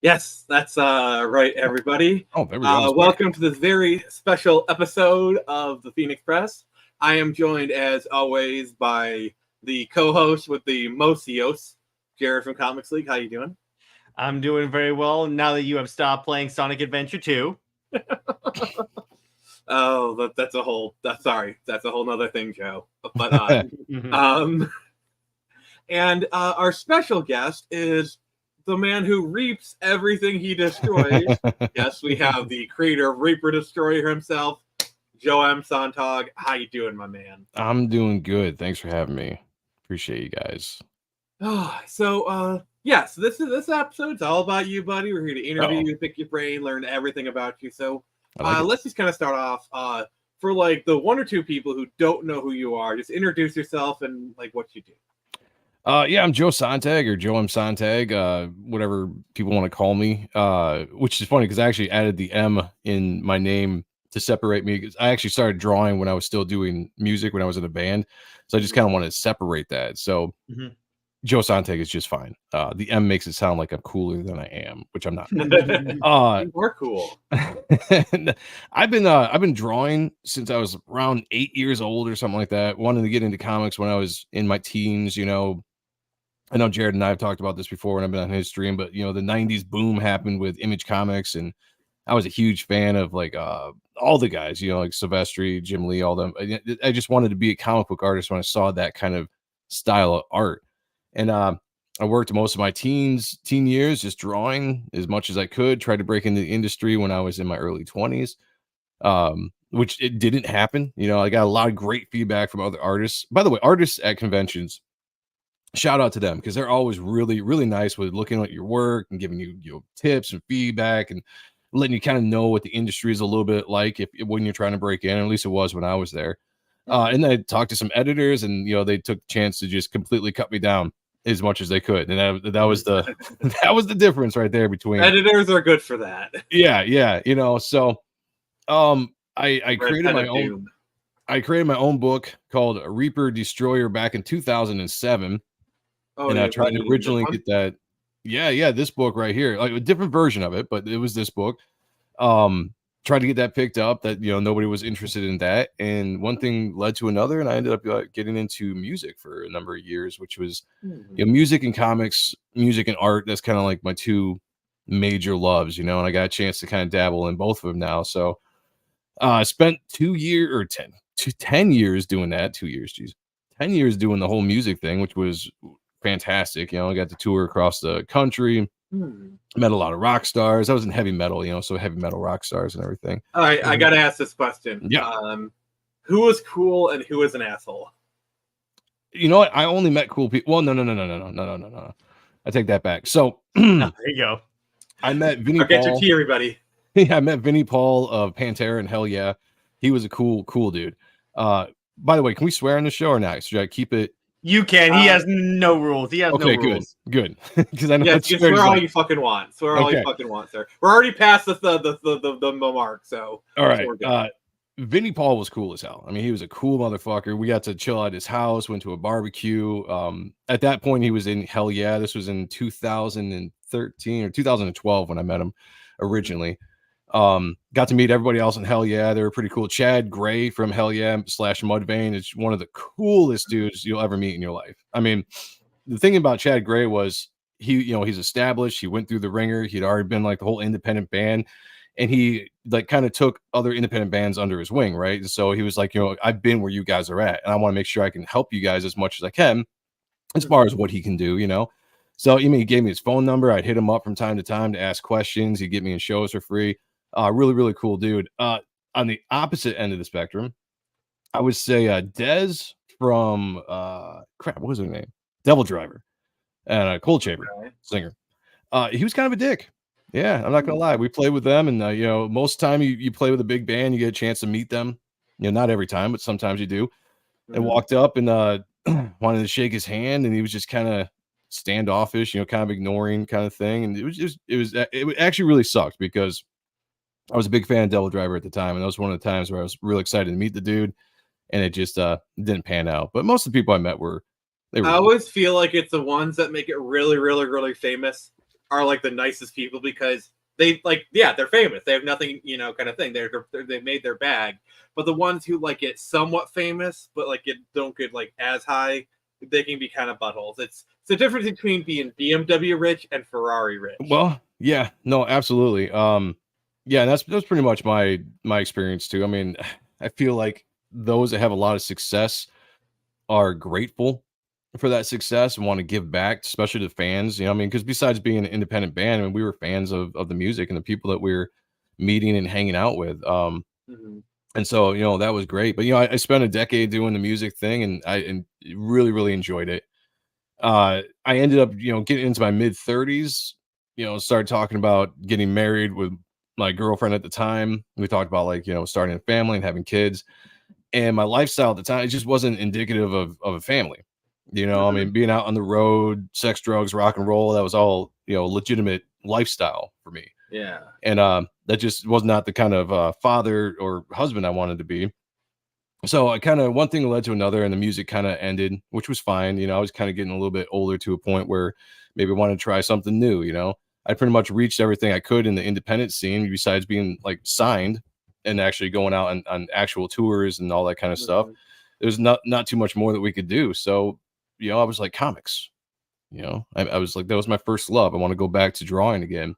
Yes, that's right, everybody. Oh, there we go. Welcome to this very special episode of the Phoenix Press. I am joined, as always, by the co-host with the Mosios, Jared from Comics League. How you doing? I'm doing very well now that you have stopped playing Sonic Adventure 2. Oh, that's a whole nother thing, Joe. But and our special guest is the man who reaps everything he destroys. Yes, we have the creator of Reaper Destroyer himself, Joe M Santag. How you doing, my man? I'm doing good. Thanks for having me. Appreciate you guys. So this episode's all about you, buddy. We're here to interview you, pick your brain, learn everything about you. So let's just kind of start off for like the one or two people who don't know who you are. Just introduce yourself and like what you do. I'm Joe Sontag or Joe M Santag, whatever people want to call me, which is funny because I actually added the M in my name to separate me because I actually started drawing when I was still doing music when I was in a band. So I just kind of want to separate that. So Joe Sontag is just fine. The M makes it sound like I'm cooler than I am, which I'm not. You are cool. I've been drawing since I was around 8 years old or something like that. Wanted to get into comics when I was in my teens, I know Jared and I have talked about this before when I've been on his stream, but the 90s boom happened with Image Comics, and I was a huge fan of like all the guys, like Silvestri, Jim Lee, all them. I just wanted to be a comic book artist when I saw that kind of style of art. And I worked most of my teen years just drawing as much as I could, tried to break into the industry when I was in my early 20s. Which it didn't happen. I got a lot of great feedback from other artists. By the way, artists at conventions, shout out to them because they're always really, really nice with looking at your work and giving you tips and feedback and letting you kind of know what the industry is a little bit like when you're trying to break in. At least it was when I was there. And I talked to some editors, and they took the chance to just completely cut me down as much as they could, and that was the difference right there between editors are good for that. Yeah. So I created my own. I created my own book called Reaper Destroyer back in 2007. And I tried to originally get that. Yeah, this book right here, like a different version of it, but it was this book. Tried to get that picked up. That nobody was interested in that, and one thing led to another, and I ended up getting into music for a number of years, which was music and comics, music and art. That's kind of like my two major loves, and I got a chance to kind of dabble in both of them now. So I spent 10 years doing that. 2 years, 10 years doing the whole music thing, which was fantastic. I got to tour across the country, met a lot of rock stars. I was in heavy metal, so heavy metal rock stars and everything. All right, I gotta ask this question. Yeah. Who was cool and who was an asshole? You know what? I only met cool people. Well, no. I take that back. So there you go. I met Vinnie Paul. Get your tea, everybody. Yeah, I met Vinnie Paul of Pantera, and hell yeah, he was a cool dude. By the way, can we swear on the show or not? Should I keep it? You can. He has no rules. He has no rules. Good. Because I know you swear all you fucking want. Swear all you fucking want, sir. We're already past the mark. So all right. Vinnie Paul was cool as hell. I mean, he was a cool motherfucker. We got to chill at his house. Went to a barbecue. At that point, he was in Hell Yeah. This was in 2013 or 2012 when I met him originally. Got to meet everybody else in Hell Yeah. They were pretty cool. Chad Gray from Hell Yeah / Mudvayne is one of the coolest dudes you'll ever meet in your life. I mean, the thing about Chad Gray was he's established. He went through the ringer. He'd already been like the whole independent band, and he like kind of took other independent bands under his wing, right? And so he was like, I've been where you guys are at, and I want to make sure I can help you guys as much as I can, as far as what he can do, So he gave me his phone number. I'd hit him up from time to time to ask questions. He'd get me in shows for free. Really, really cool dude. On the opposite end of the spectrum, I would say Dez from what was her name? Devil Driver, and Cold Chamber singer. He was kind of a dick. Yeah, I'm not gonna lie. We played with them, and most time you play with a big band, you get a chance to meet them. Not every time, but sometimes you do. And walked up and wanted to shake his hand, and he was just kind of standoffish, kind of ignoring kind of thing. And it actually really sucked because I was a big fan of Devil Driver at the time, and that was one of the times where I was really excited to meet the dude, and it just didn't pan out. But most of the people I met were. I always feel like it's the ones that make it really, really, really famous are like the nicest people because they like, yeah, they're famous. They have nothing, you know, kind of thing. They made their bag. But the ones who like get somewhat famous, but like don't get like as high, they can be kind of buttholes. It's the difference between being BMW rich and Ferrari rich. Well, yeah, no, absolutely. Yeah, and that's pretty much my experience too. I mean, I feel like those that have a lot of success are grateful for that success and want to give back, especially to fans. You know, I mean, because besides being an independent band, I mean, we were fans of the music and the people that we were meeting and hanging out with. And so, you know, that was great. But you know, I spent a decade doing the music thing, and I really enjoyed it. I ended up, you know, getting into my mid 30s. You know, started talking about getting married with my girlfriend at the time. We talked about like, you know, starting a family and having kids. And my lifestyle at the time, it just wasn't indicative of a family. You know, I mean, being out on the road, sex, drugs, rock and roll, that was all, you know, legitimate lifestyle for me. Yeah. And that just was not the kind of father or husband I wanted to be. So I kind of, one thing led to another, and the music kind of ended, which was fine. You know, I was kind of getting a little bit older to a point where maybe I wanted to try something new. You know, I pretty much reached everything I could in the independent scene besides being like signed and actually going out on actual tours and all that kind of stuff. There's not too much more that we could do. So, you know, I was like, comics. You know, I was like, that was my first love. I want to go back to drawing again.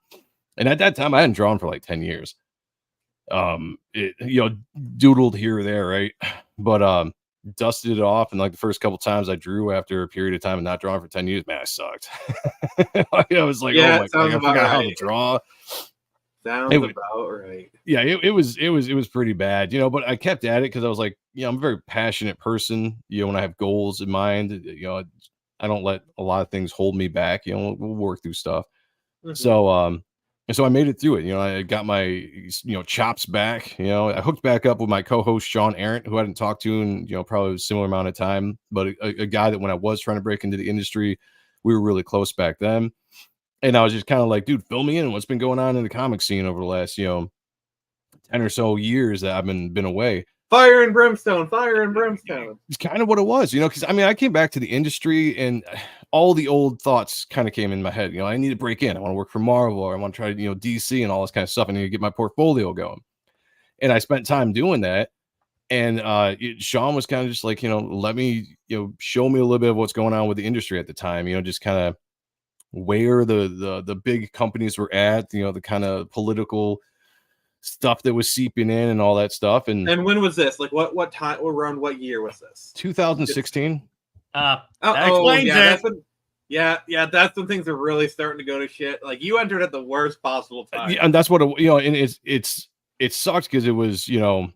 And at that time, I hadn't drawn for like 10 years. It, you know, doodled here or there, right? But dusted it off, and like the first couple times I drew after a period of time and not drawing for 10 years, man, I sucked. I was like, yeah, oh my god, I forgot how to draw. Sounds about right. Yeah, it was pretty bad, you know, but I kept at it because I was like, you know, I'm a very passionate person. You know, when I have goals in mind, you know, I don't let a lot of things hold me back. You know, we'll work through stuff. So and so I made it through it. You know, I got my, you know, chops back. You know, I hooked back up with my co-host Sean Arendt, who I hadn't talked to in, you know, probably a similar amount of time, but a guy that when I was trying to break into the industry, we were really close back then. And I was just kind of like, dude, fill me in. What's been going on in the comic scene over the last, you know, 10 or so years that I've been away. Fire and brimstone. It's kind of what it was, you know, because I mean, I came back to the industry and all the old thoughts kind of came in my head. You know, I need to break in. I want to work for Marvel, or I want to try, you know, DC and all this kind of stuff. I need to get my portfolio going. And I spent time doing that. And Sean was kind of just like, you know, let me, you know, show me a little bit of what's going on with the industry at the time, you know, just kind of where the big companies were at, you know, the kind of political stuff that was seeping in and all that stuff. And when was this? Like what time, or around what year was this? 2016. That explains it. That's when things are really starting to go to shit. Like you entered at the worst possible time. Yeah, and that's what you know, and it sucks because it was, you know,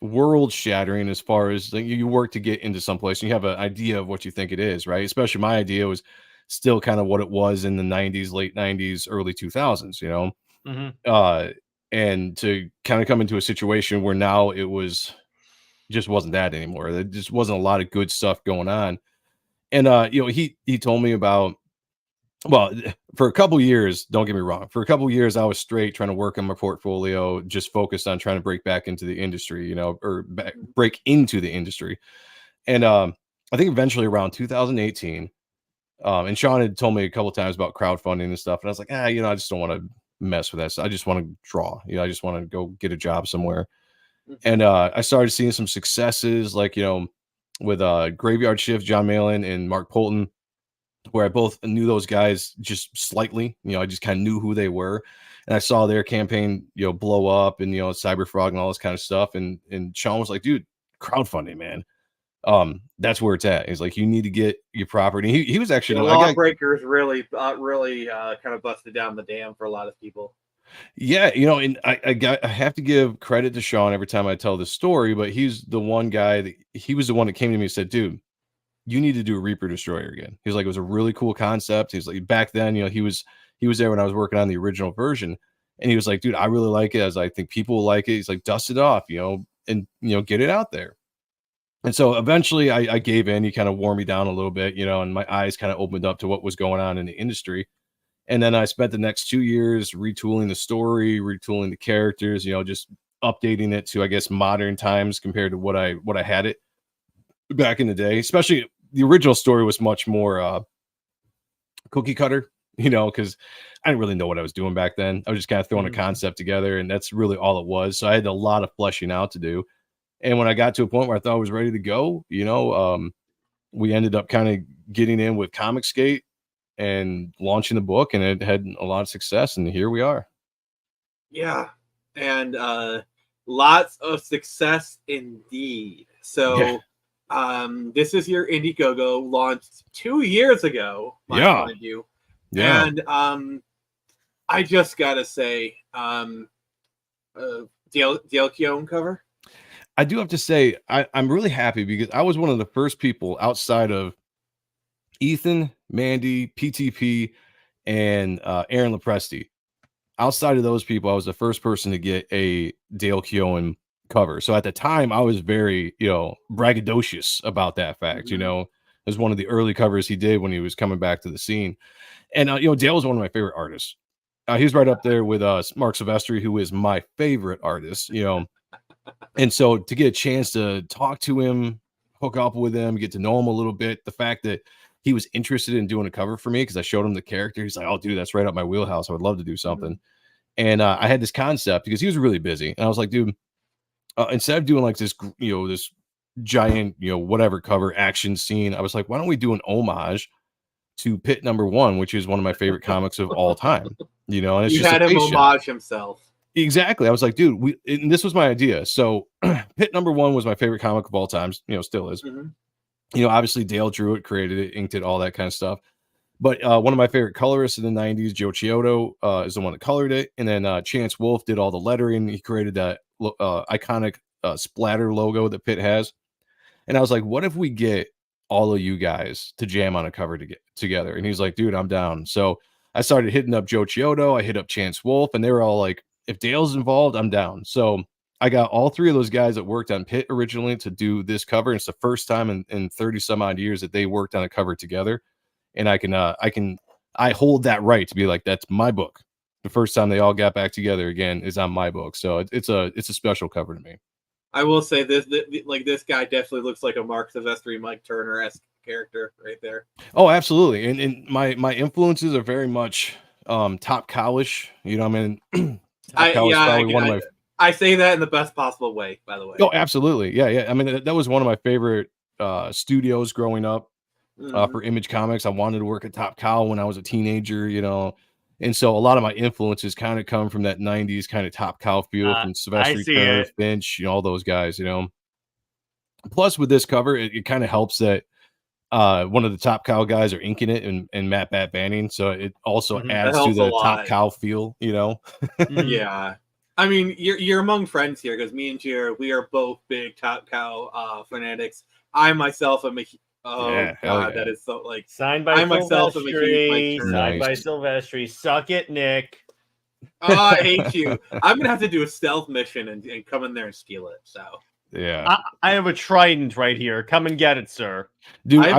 world shattering as far as like, you work to get into someplace and you have an idea of what you think it is, right? Especially my idea was still kind of what it was in the 90s, late 90s, early 2000s, you know. And to kind of come into a situation where now it was just wasn't that anymore. There just wasn't a lot of good stuff going on. And you know, he told me about, well, for a couple years, don't get me wrong, for a couple years I was straight trying to work on my portfolio, just focused on trying to break back into the industry, you know, or break into the industry. And I think eventually around 2018, and Sean had told me a couple of times about crowdfunding and stuff, and I was like, you know, I just don't want to mess with that. So I just want to draw. You know, I just want to go get a job somewhere. And I started seeing some successes, like, you know, with Graveyard Shift, John Malin and Mark Polton, where I both knew those guys just slightly. You know, I just kind of knew who they were, and I saw their campaign, you know, blow up, and, you know, Cyberfrog and all this kind of stuff. And Sean was like, dude, crowdfunding, man. That's where it's at. He's like, you need to get your property. He was actually Lawbreakers really kind of busted down the dam for a lot of people. Yeah, you know, and I have to give credit to Sean every time I tell this story, but he's the one guy that he was the one that came to me and said, dude, you need to do Reaper Destroyer again. He was like, it was a really cool concept. He's like, back then, you know, he was there when I was working on the original version, and he was like, dude, I really like it. As I think people will like it. He's like, dust it off, you know, and, you know, get it out there. And so eventually I gave in. He kind of wore me down a little bit, you know, and my eyes kind of opened up to what was going on in the industry. And then I spent the next 2 years retooling the story, retooling the characters, you know, just updating it to, I guess, modern times compared to what I had it back in the day. Especially the original story was much more cookie cutter, because I didn't really know what I was doing back then. I was just kind of throwing a concept together, and that's really all it was. So I had a lot of fleshing out to do. And when I got to a point where I thought I was ready to go, we ended up kind of getting in with Comicsgate and launching the book, and it had a lot of success, and here we are. Yeah, and lots of success indeed. So this is your Indiegogo, launched 2 years ago, mind you. Yeah. And I just gotta say, Dale Keown cover. I do have to say, I'm really happy because I was one of the first people outside of Ethan, Mandy, PTP, and Aaron Lepresti. Outside of those people, I was the first person to get a Dale Keown cover. So at the time, I was very, braggadocious about that fact. It was one of the early covers he did when he was coming back to the scene. And, Dale was one of my favorite artists. He's right up there with Mark Silvestri, who is my favorite artist, And so to get a chance to talk to him, hook up with him, get to know him a little bit, the fact that he was interested in doing a cover for me because I showed him the character. He's like, "Oh, dude, that's right up my wheelhouse. I would love to do something." And I had this concept because he was really busy. And I was like, dude, instead of doing like this, this giant, whatever cover action scene, I was like, why don't we do an homage to Pit #1, which is one of my favorite comics of all time, and it's you just had him homage himself. Exactly. I was like, dude, and this was my idea. So Pit #1 was my favorite comic of all times, still is. Obviously Dale drew it, created it, inked it, all that kind of stuff. But one of my favorite colorists in the 90s, Joe Chiodo, is the one that colored it. And then Chance Wolf did all the lettering. He created that iconic splatter logo that Pit has. And I was like, what if we get all of you guys to jam on a cover together? And he's like, dude, I'm down. So I started hitting up Joe Chiodo. I hit up Chance Wolf, and they were all like, if Dale's involved, I'm down. So I got all three of those guys that worked on Pit originally to do this cover. And it's the first time in 30 some odd years that they worked on a cover together. And I hold that right to be like, that's my book. The first time they all got back together again is on my book. So it's a special cover to me. I will say this guy definitely looks like a Mark Silvestri, Mike Turner-esque character right there. Oh, absolutely. And my influences are very much Top Cow-ish. I say that in the best possible way, by the way. Oh, absolutely. Yeah. I mean, that was one of my favorite studios growing up. For Image Comics. I wanted to work at Top Cow when I was a teenager, and so a lot of my influences kind of come from that 90s kind of Top Cow feel from Silvestri, Turner, Finch, all those guys, Plus with this cover, it kind of helps that one of the Top Cow guys are inking it and Matt Bat Banning, so it also adds to the Top Cow feel, Yeah. I mean, you're among friends here because me and Jared, we are both big Top Cow fanatics. I myself am a God, that is so like signed by Silvestri. Signed by Silvestri. Suck it, Nick. Oh, I hate you. I'm gonna have to do a stealth mission and come in there and steal it. So yeah, I have a trident right here. Come and get it, sir. Dude, I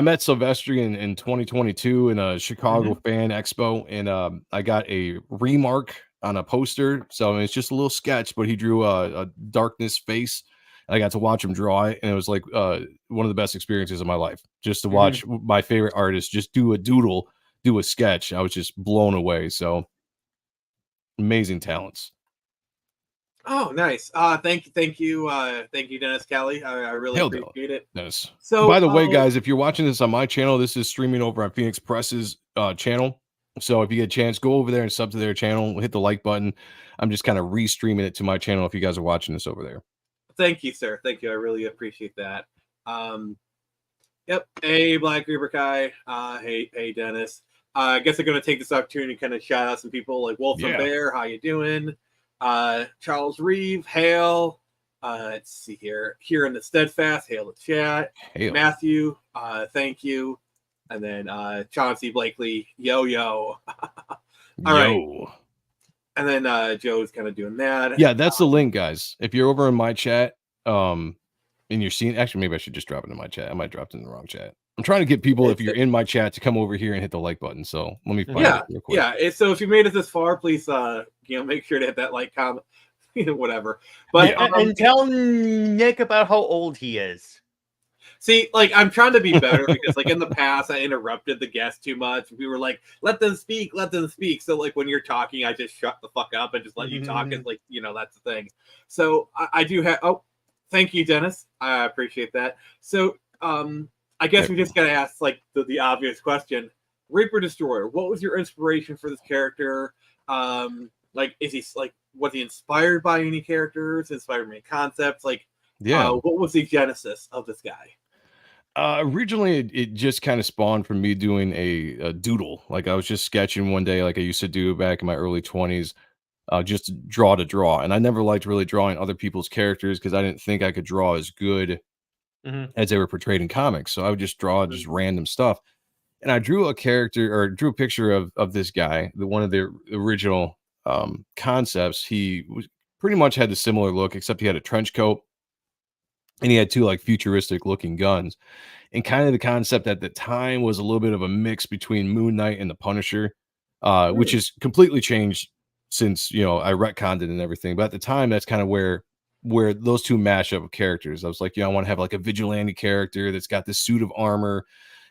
met Silvestri in 2022 in a Chicago Fan Expo, and I got a remark on a poster. So I mean, it's just a little sketch, but he drew a darkness face. I got to watch him draw it, and it was like one of the best experiences of my life. Just to watch my favorite artist just do a doodle, do a sketch. I was just blown away. So amazing talents. Oh, nice. Thank you, Dennis Kelly. I really appreciate it. Yes. So, by the way, guys, if you're watching this on my channel, this is streaming over on Phoenix Press's channel. So if you get a chance, go over there and sub to their channel. Hit the like button. I'm just kind of restreaming it to my channel if you guys are watching this over there. Thank you, sir. Thank you. I really appreciate that. Yep. Hey, Black Reaper Kai. Hey, Dennis. I guess I'm going to take this opportunity to kind of shout out some people like Wolf and Bear. How you doing? Charles Reeve. Hail. Let's see here. Here in the Steadfast. Hail the chat. Hail. Matthew. Thank you. And then Chauncey Blakely. Yo. All right. And then Joe's kind of doing that. Yeah, that's the link, guys. If you're over in my chat, and you're seeing, actually, maybe I should just drop it in my chat. I might drop it in the wrong chat. I'm trying to get people, if you're in my chat, to come over here and hit the like button. So let me find it real quick. Yeah. So if you made it this far, please, make sure to hit that like, comment, whatever. But and tell Nick about how old he is. See, like, I'm trying to be better because, like, in the past, I interrupted the guest too much. We were like, let them speak, let them speak. So, like, when you're talking, I just shut the fuck up and just let you talk. It's like, that's the thing. So, I do have. Oh, thank you, Dennis. I appreciate that. So, I guess we just gotta ask, like, the obvious question: Reaper Destroyer. What was your inspiration for this character? Like, is he like, was he inspired by any characters? Inspired by any concepts? Like, what was the genesis of this guy? Originally, it just kind of spawned from me doing a doodle. Like I was just sketching one day, like I used to do back in my early 20s, just to draw. And I never liked really drawing other people's characters because I didn't think I could draw as good as they were portrayed in comics. So I would just draw just random stuff. And I drew a character or drew a picture of this guy, one of the original concepts. He was pretty much had the similar look, except he had a trench coat and he had two like futuristic looking guns. And kind of the concept at the time was a little bit of a mix between Moon Knight and the Punisher, which has completely changed since I retconned it and everything. But at the time, that's kind of where those two mash up with characters. I was like, I want to have like a vigilante character that's got this suit of armor,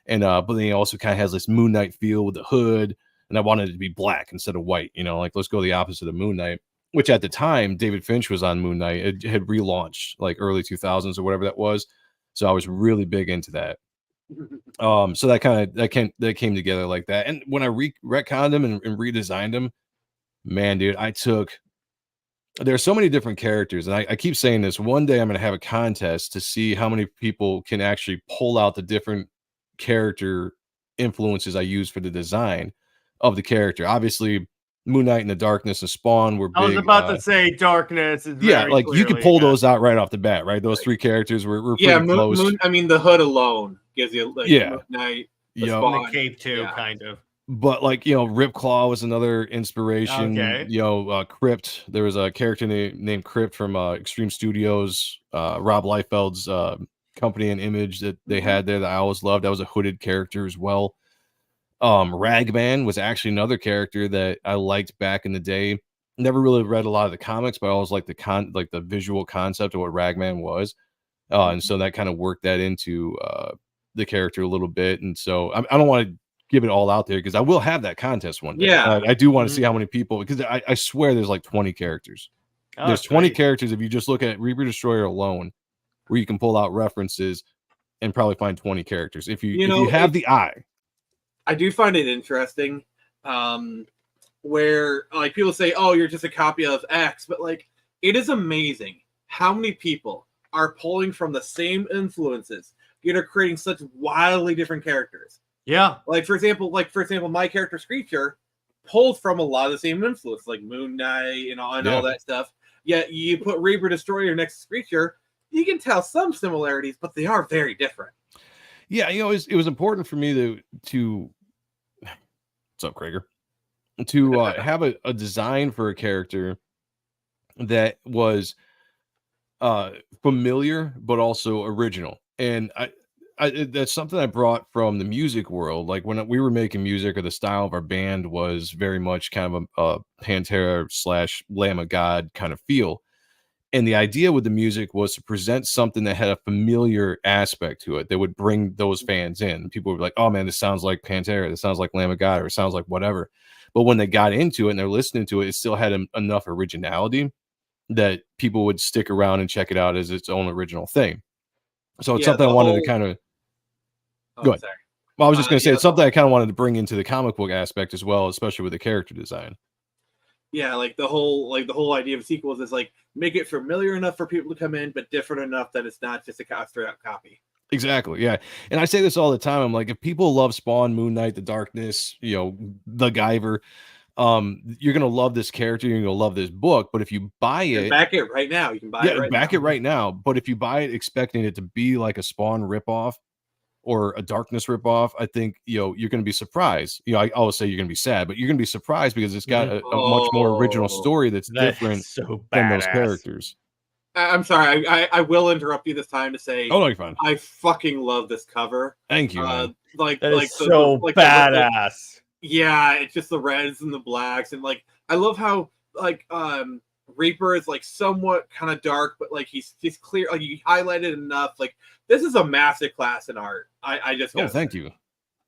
and but then he also kind of has this Moon Knight feel with the hood, and I wanted it to be black instead of white. Like let's go the opposite of Moon Knight. Which at the time, David Finch was on Moon Knight. It had relaunched like early 2000s or whatever that was. So I was really big into that. So that came together like that. And when I retconned him and redesigned him, man, dude, there's so many different characters. And I keep saying this, one day I'm going to have a contest to see how many people can actually pull out the different character influences I use for the design of the character. Obviously, Moon Knight and the Darkness and Spawn were big. I was about to say Darkness is like clearly, you could pull those out right off the bat, right? Those three characters were pretty close. I mean, the hood alone gives you like Moon Knight, the Spawn, and the cape too, kind of. But like Ripclaw was another inspiration. Okay. Crypt. There was a character named Crypt from Extreme Studios, Rob Liefeld's company and image that they had there that I always loved. That was a hooded character as well. Ragman was actually another character that I liked back in the day. Never really read a lot of the comics, but I always liked the visual concept of what Ragman was. And so that kind of worked that into the character a little bit. And so I don't want to give it all out there because I will have that contest one day. Yeah. I do want to see how many people, because I swear there's like 20 characters. There's 20 characters if you just look at Reaper Destroyer alone, where you can pull out references and probably find 20 characters if you have the eye. I do find it interesting where like people say, oh, you're just a copy of X, but like it is amazing how many people are pulling from the same influences, yet are creating such wildly different characters. Yeah. Like for example, my character Screecher pulled from a lot of the same influence, like Moon Knight and all that stuff. Yet you put Reaper Destroyer next to Screecher, you can tell some similarities, but they are very different. Yeah, it was important for me to what's up, Krager? To have a design for a character that was familiar but also original. And I that's something I brought from the music world. Like when we were making music, or the style of our band was very much kind of a Pantera / Lamb of God kind of feel. And the idea with the music was to present something that had a familiar aspect to it that would bring those fans in. People would be like, oh man, this sounds like Pantera, this sounds like Lamb of God, or it sounds like whatever. But when they got into it and they're listening to it, it still had enough originality that people would stick around and check it out as its own original thing. So it's something I wanted to kind of go ahead. Well, I was just going to say it's something I kind of wanted to bring into the comic book aspect as well, especially with the character design. Yeah, like the whole idea of sequels is like make it familiar enough for people to come in, but different enough that it's not just a straight up copy. Exactly. Yeah. And I say this all the time. I'm like, if people love Spawn, Moon Knight, the Darkness, the Guyver, you're gonna love this character, you're gonna love this book. But if you buy it, back it right now. You can buy it right now. But if you buy it expecting it to be like a Spawn ripoff or a Darkness ripoff, I think you're going to be surprised. I always say you're going to be sad, but you're going to be surprised because it's got a much more original story that's different than those characters. I'm sorry, I will interrupt you this time to say, oh no, you're fine. I fucking love this cover. Thank you. Badass. Yeah, it's just the reds and the blacks, and like I love how Reaper is like somewhat kind of dark, but like he's clear, like you highlighted enough. Like this is a master class in art. I just thank you.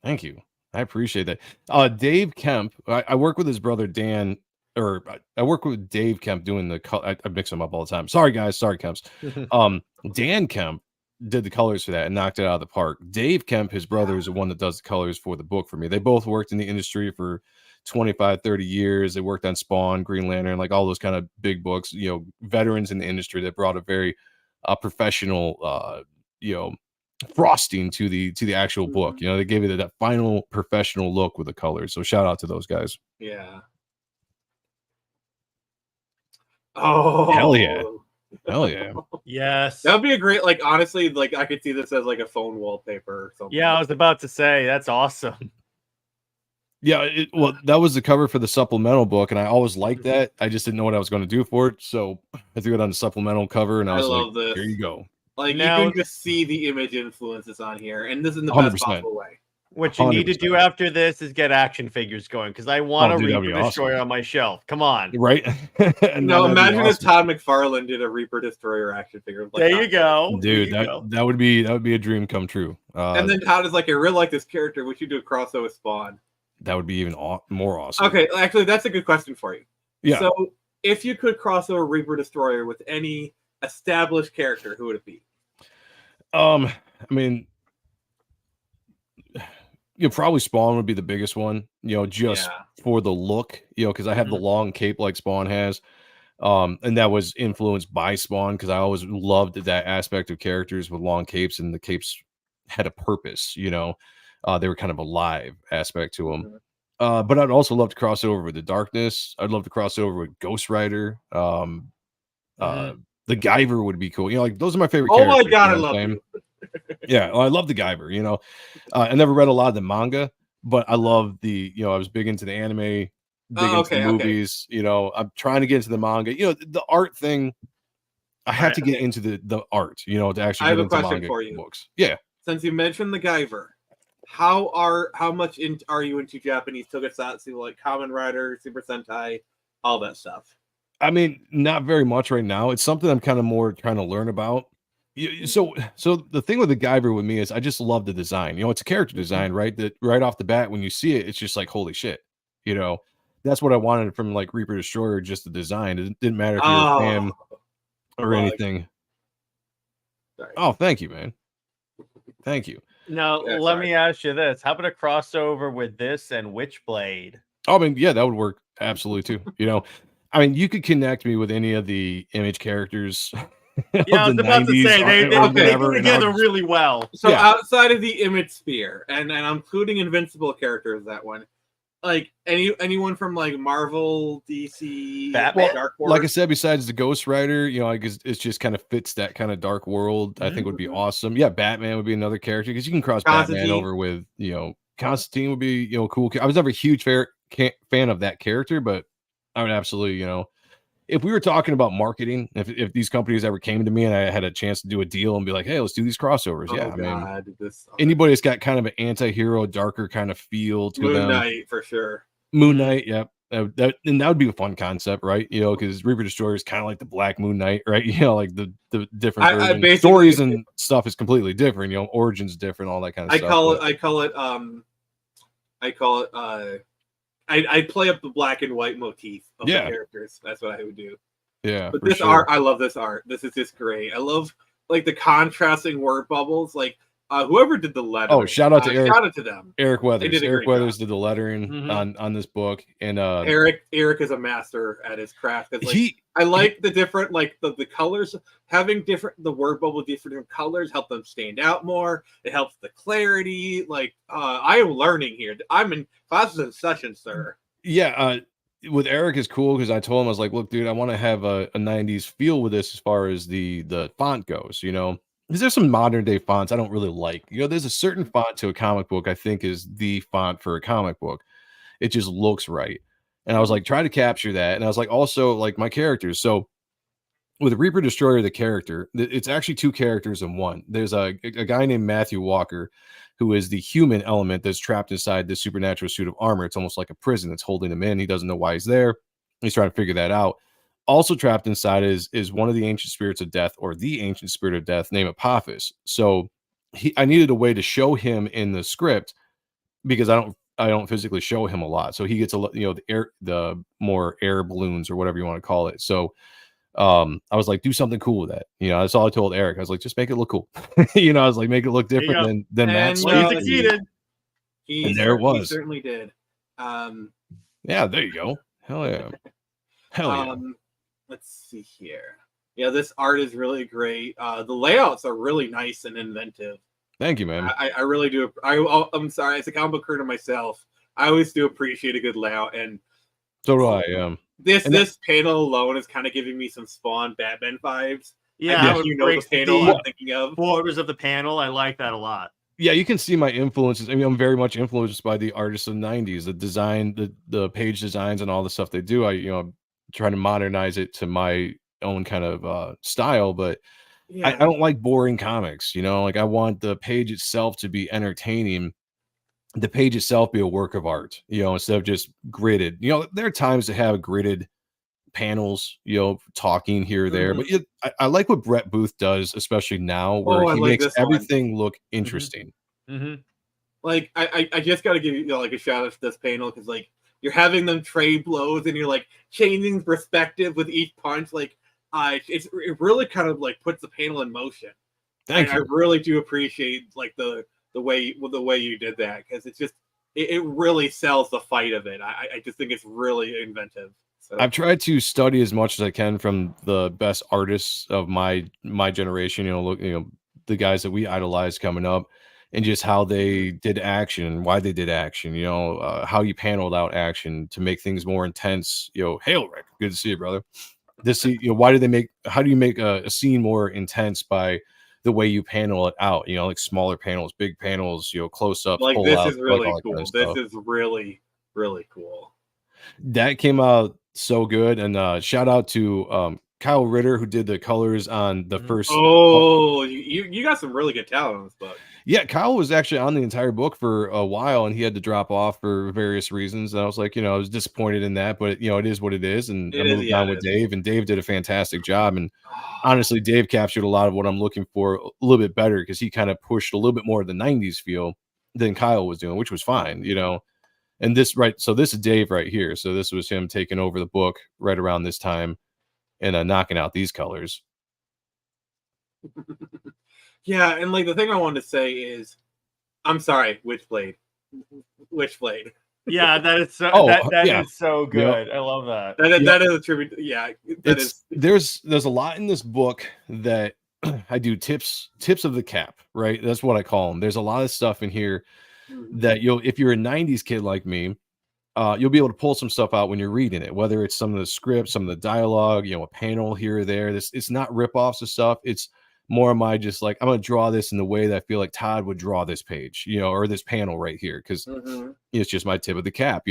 I appreciate that. Dave Kemp, I work with his brother Dan, or I work with Dave Kemp doing the color. I mix them up all the time. Sorry guys, sorry Kemps. Dan Kemp did the colors for that and knocked it out of the park. Dave Kemp, his brother, is the one that does the colors for the book for me. They both worked in the industry for 25, 30 years. They worked on Spawn, Green Lantern, like all those kind of big books, you know, veterans in the industry that brought a very professional, you know, frosting to the actual book. You know, they gave it that final professional look with the colors. So shout out to those guys. Yeah. Oh, hell yeah. Yes, that would be a great, like, honestly, like I could see this as like a phone wallpaper or something. Yeah, I was about to say that's awesome. Yeah, well, that was the cover for the supplemental book, and I always liked that. I just didn't know what I was going to do for it, so I threw it on the supplemental cover, and I was love like, this. "Here you go." Like now, you can just see the image influences on here, and this is in the best possible way. What you 100%. Need to do after this is get action figures going, because I want a Reaper Destroyer on my shelf. Come on, right? No, imagine if Todd McFarlane did a Reaper Destroyer action figure. Like, there you go, dude. That would be a dream come true. And then Todd is like, I really like this character. We should do a crossover with Spawn. That would be even more awesome. Okay, actually, that's a good question for you. Yeah. So, if you could cross over Reaper Destroyer with any established character, who would it be? I mean, probably Spawn would be the biggest one. You know, just for the look. You know, because I have the long cape like Spawn has. And that was influenced by Spawn because I always loved that aspect of characters with long capes, and the capes had a purpose. You know. They were kind of a live aspect to them. But I'd also love to cross over with the Darkness. I'd love to cross over with Ghost Rider. The Guyver would be cool. You know, like those are my favorite characters. Oh my god, I love you. Yeah, well, I love the Guyver, you know. I never read a lot of the manga, but I love the, you know, I was big into the anime, big into the movies. You know, I'm trying to get into the manga. You know, the art thing, I have to get into the art, you know, to actually get into manga books. Yeah. Since you mentioned the Guyver, how much are you into Japanese tokusatsu, like Kamen Rider, Super Sentai, all that stuff? I mean, not very much right now. It's something I'm kind of more trying to learn about. So the thing with the Guyver with me is I just love the design. You know, it's a character design, right? That right off the bat when you see it, it's just like holy shit. You know, that's what I wanted from like Reaper Destroyer, just the design. It didn't matter if you're a fan or anything. Sorry. Oh, thank you, man. Thank you. Now, let me ask you this. How about a crossover with this and Witchblade? Oh, I mean, yeah, that would work absolutely too. You know, I mean, you could connect me with any of the Image characters. Yeah, I was about to say, they go together really well. So outside of the Image sphere, and I'm including Invincible characters, that one, like anyone from like Marvel, DC, Batman, Dark Horse. Like I said, besides the Ghost Rider, you know, like it just kind of fits that kind of dark world. I think would be awesome. Yeah, Batman would be another character because you can cross Batman over with, you know, Constantine would be, you know, cool. I was never a huge fan of that character, but I would absolutely, you know, if we were talking about marketing, if these companies ever came to me and I had a chance to do a deal and be like, hey, let's do these crossovers. I mean, anybody that's got kind of an anti-hero, darker kind of feel to them. Moon Knight, for sure. Moon Knight, yep. And that would be a fun concept, right? You know, because Reaper Destroyer is kind of like the Black Moon Knight, right? You know, like the different stories and stuff is completely different. You know, origins different, all that kind of stuff. I play up the black and white motif of the characters. That's what I would do. Yeah, but this art, I love this art. This is just great. I love like the contrasting word bubbles. Like whoever did the lettering. Oh, shout out to Eric. Shout out to them. Eric Weathers. Eric Weathers did the lettering on this book, and Eric is a master at his craft. Like, I like the different, like the colors, having the word bubble different colors help them stand out more. It helps the clarity. Like I am learning here. I'm in classes in session, sir. Yeah. With Eric is cool because I told him, I was like, look, dude, I want to have a 90s feel with this as far as the font goes, you know. Because there's some modern day fonts I don't really like. You know, there's a certain font to a comic book I think is the font for a comic book. It just looks right. And I was like, try to capture that. And I was like, also like my characters. So with Reaper Destroyer, the character, it's actually two characters in one. There's a guy named Matthew Walker, who is the human element that's trapped inside this supernatural suit of armor. It's almost like a prison that's holding him in. He doesn't know why he's there. He's trying to figure that out. also trapped inside is one of the ancient spirits of death, or the ancient spirit of death, named Apophis. So I needed a way to show him in the script, because I don't physically show him a lot. So he gets the more air balloons or whatever you want to call it. So I was like, do something cool with that. That's all I told Eric. I was like, just make it look cool. I was like, make it look different than Matt's. He certainly did. Yeah, there you go. Hell yeah. Hell yeah. Let's see here. Yeah, this art is really great. The layouts are really nice and inventive. Thank you, man. I really do. I'm sorry, as a comic book creator myself, I always do appreciate a good layout, and so do I. This panel alone is kind of giving me some Spawn Batman vibes. Yeah, the panel I'm thinking of. Borders of the panel, I like that a lot. Yeah, you can see my influences. I mean, I'm very much influenced by the artists of the 90s, the design, the page designs and all the stuff they do. I'm trying to modernize it to my own kind of style, but I don't like boring comics, like I want the page itself to be entertaining, the page itself be a work of art, instead of just gridded. There are times to have gridded panels, talking here or there, but I like what Brett Booth does, especially now, where he makes everything look interesting. Like I just got to give you like a shout out to this panel, because like you're having them trade blows and you're like changing perspective with each punch. Like it really kind of like puts the panel in motion. Thank you. I really do appreciate like the way you did that, because it's just it really sells the fight of it. I just think it's really inventive. So. I've tried to study as much as I can from the best artists of my generation. The guys that we idolized coming up, and just how they did action, why they did action. How you paneled out action to make things more intense. Hail, Rick, good to see you, brother. How do you make a scene more intense by the way you panel it out? Like smaller panels, big panels, close up. Like this is really cool. This is really, really cool. That came out so good. And shout out to Kyle Ritter, who did the colors on the first. Oh, you got some really good talent in this book. Yeah, Kyle was actually on the entire book for a while, and he had to drop off for various reasons. And I was like, I was disappointed in that, but it is what it is. And I moved on with Dave, and Dave did a fantastic job. And honestly, Dave captured a lot of what I'm looking for a little bit better, because he kind of pushed a little bit more of the 90s feel than Kyle was doing, which was fine, And so this is Dave right here. So this was him taking over the book right around this time and knocking out these colors. Yeah, and like the thing I wanted to say is, I'm sorry, Witchblade. Yeah, that is so. That is so good. Yep. I love that. That is a tribute. Yeah, there's a lot in this book that I do tips of the cap, right? That's what I call them. There's a lot of stuff in here that if you're a 90s kid like me, you'll be able to pull some stuff out when you're reading it, whether it's some of the script, some of the dialogue, a panel here or there. It's not rip-offs of stuff. It's more of my just like, I'm going to draw this in the way that I feel like Todd would draw this page, or this panel right here, because it's just my tip of the cap.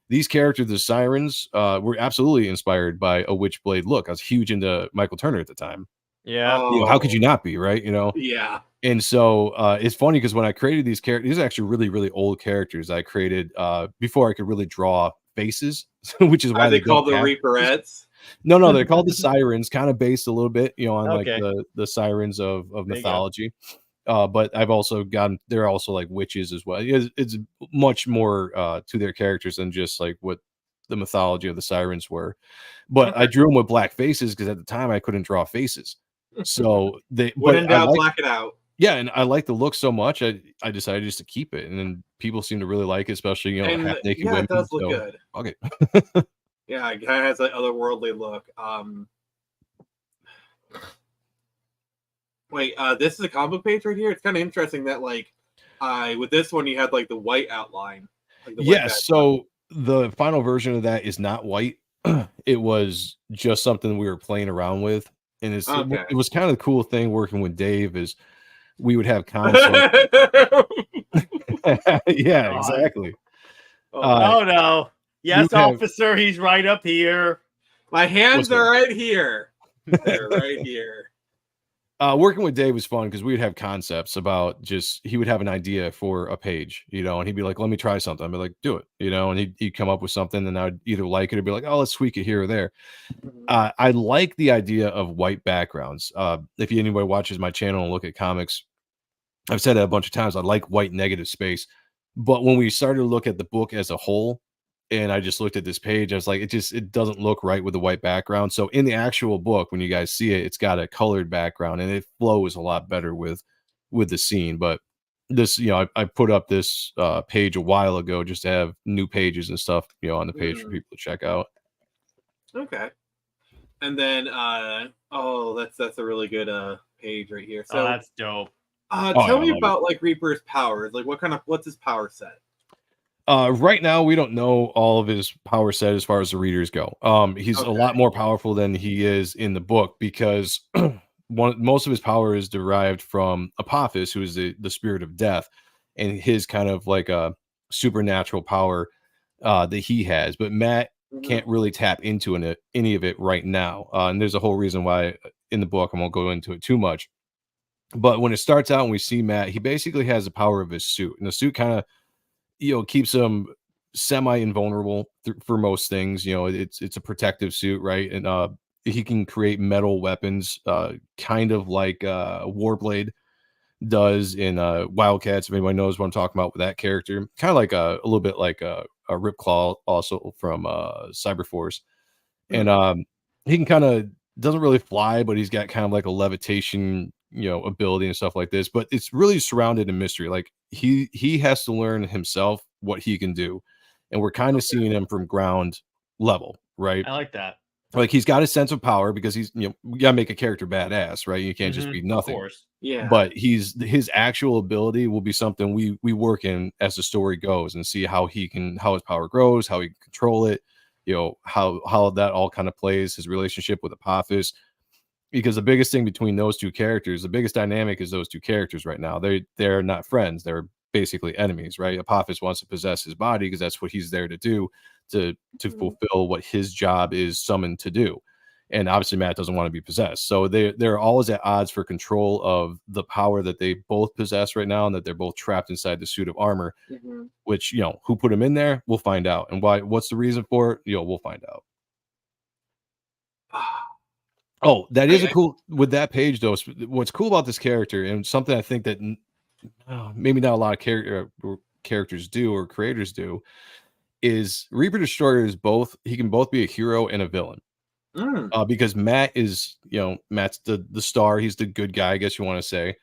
These characters, the Sirens, were absolutely inspired by a Witchblade look. I was huge into Michael Turner at the time. Yeah. How could you not be, right? Yeah. And so it's funny, because when I created these characters, these are actually really, really old characters I created before I could really draw faces, which is why they called the Reaperettes. No, they're called the Sirens, kind of based a little bit, on like the Sirens of mythology. But I've also they're also like witches as well. It's much more to their characters than just like what the mythology of the Sirens were. But I drew them with black faces, because at the time I couldn't draw faces. So when in doubt, black it out. Yeah, and I like the look so much, I decided just to keep it, and then people seem to really like it, especially half naked women. It does look good. Okay. Yeah, it kind of has an otherworldly look. Wait, this is a comic page right here. It's kind of interesting that with this one you had like the white outline. So the final version of that is not white. It was just something we were playing around with, and it was kind of the cool thing working with Dave is we would have conflict. Yeah, exactly. Oh no. Yes, officer, he's right up here. My hands are right here. They're right here. Working with Dave was fun because we would have concepts about he would have an idea for a page, and he'd be like, let me try something. I'd be like, do it, and he'd come up with something, and I would either like it or be like, oh, let's tweak it here or there. I like the idea of white backgrounds. If anybody watches my channel and look at comics, I've said it a bunch of times. I like white negative space, but when we started to look at the book as a whole, and I just looked at this page, I was like, it doesn't look right with the white background. So in the actual book, when you guys see it, it's got a colored background and it flows a lot better with the scene. But this, I put up this page a while ago just to have new pages and stuff, on the page for people to check out. Okay. And then that's a really good page right here. So that's dope. Tell me about like Reaper's powers. Like what's his power set? Right now we don't know all of his power set as far as the readers go. He's a lot more powerful than he is in the book because most of his power is derived from Apophis, who is the spirit of death, and his kind of like a supernatural power that he has. But Matt can't really tap into any of it right now. And there's a whole reason why in the book. I won't go into it too much. But when it starts out and we see Matt, he basically has the power of his suit, and the suit kind of keeps him semi-invulnerable for most things. It's a protective suit, right? And he can create metal weapons, kind of like Warblade does in Wildcats. If anybody knows what I'm talking about with that character, kind of like a little bit like a Ripclaw also from Cyberforce. And he can kind of doesn't really fly, but he's got kind of like a levitation ability and stuff like this, but it's really surrounded in mystery. Like he has to learn himself what he can do, and we're kind of seeing him from ground level, right? I like that. Like he's got a sense of power because he's you gotta make a character badass, right? You can't just be nothing. Of course. Yeah. But his actual ability will be something we work in as the story goes and see how his power grows, how he can control it, how that all kind of plays, his relationship with Apophis. Because the biggest thing between those two characters, the biggest dynamic is those two characters right now. They're not friends. They're basically enemies, right? Apophis wants to possess his body because that's what he's there to do, to fulfill what his job is summoned to do. And obviously Matt doesn't want to be possessed. So they're always at odds for control of the power that they both possess right now, and that they're both trapped inside the suit of armor, which, who put him in there, we'll find out. And what's the reason for it? We'll find out. Oh, that is cool with that page, though. What's cool about this character, and something I think that maybe not a lot of characters do or creators do, is Reaper Destroyer is both. He can both be a hero and a villain. Because Matt is, Matt's the star. He's the good guy, I guess you want to say.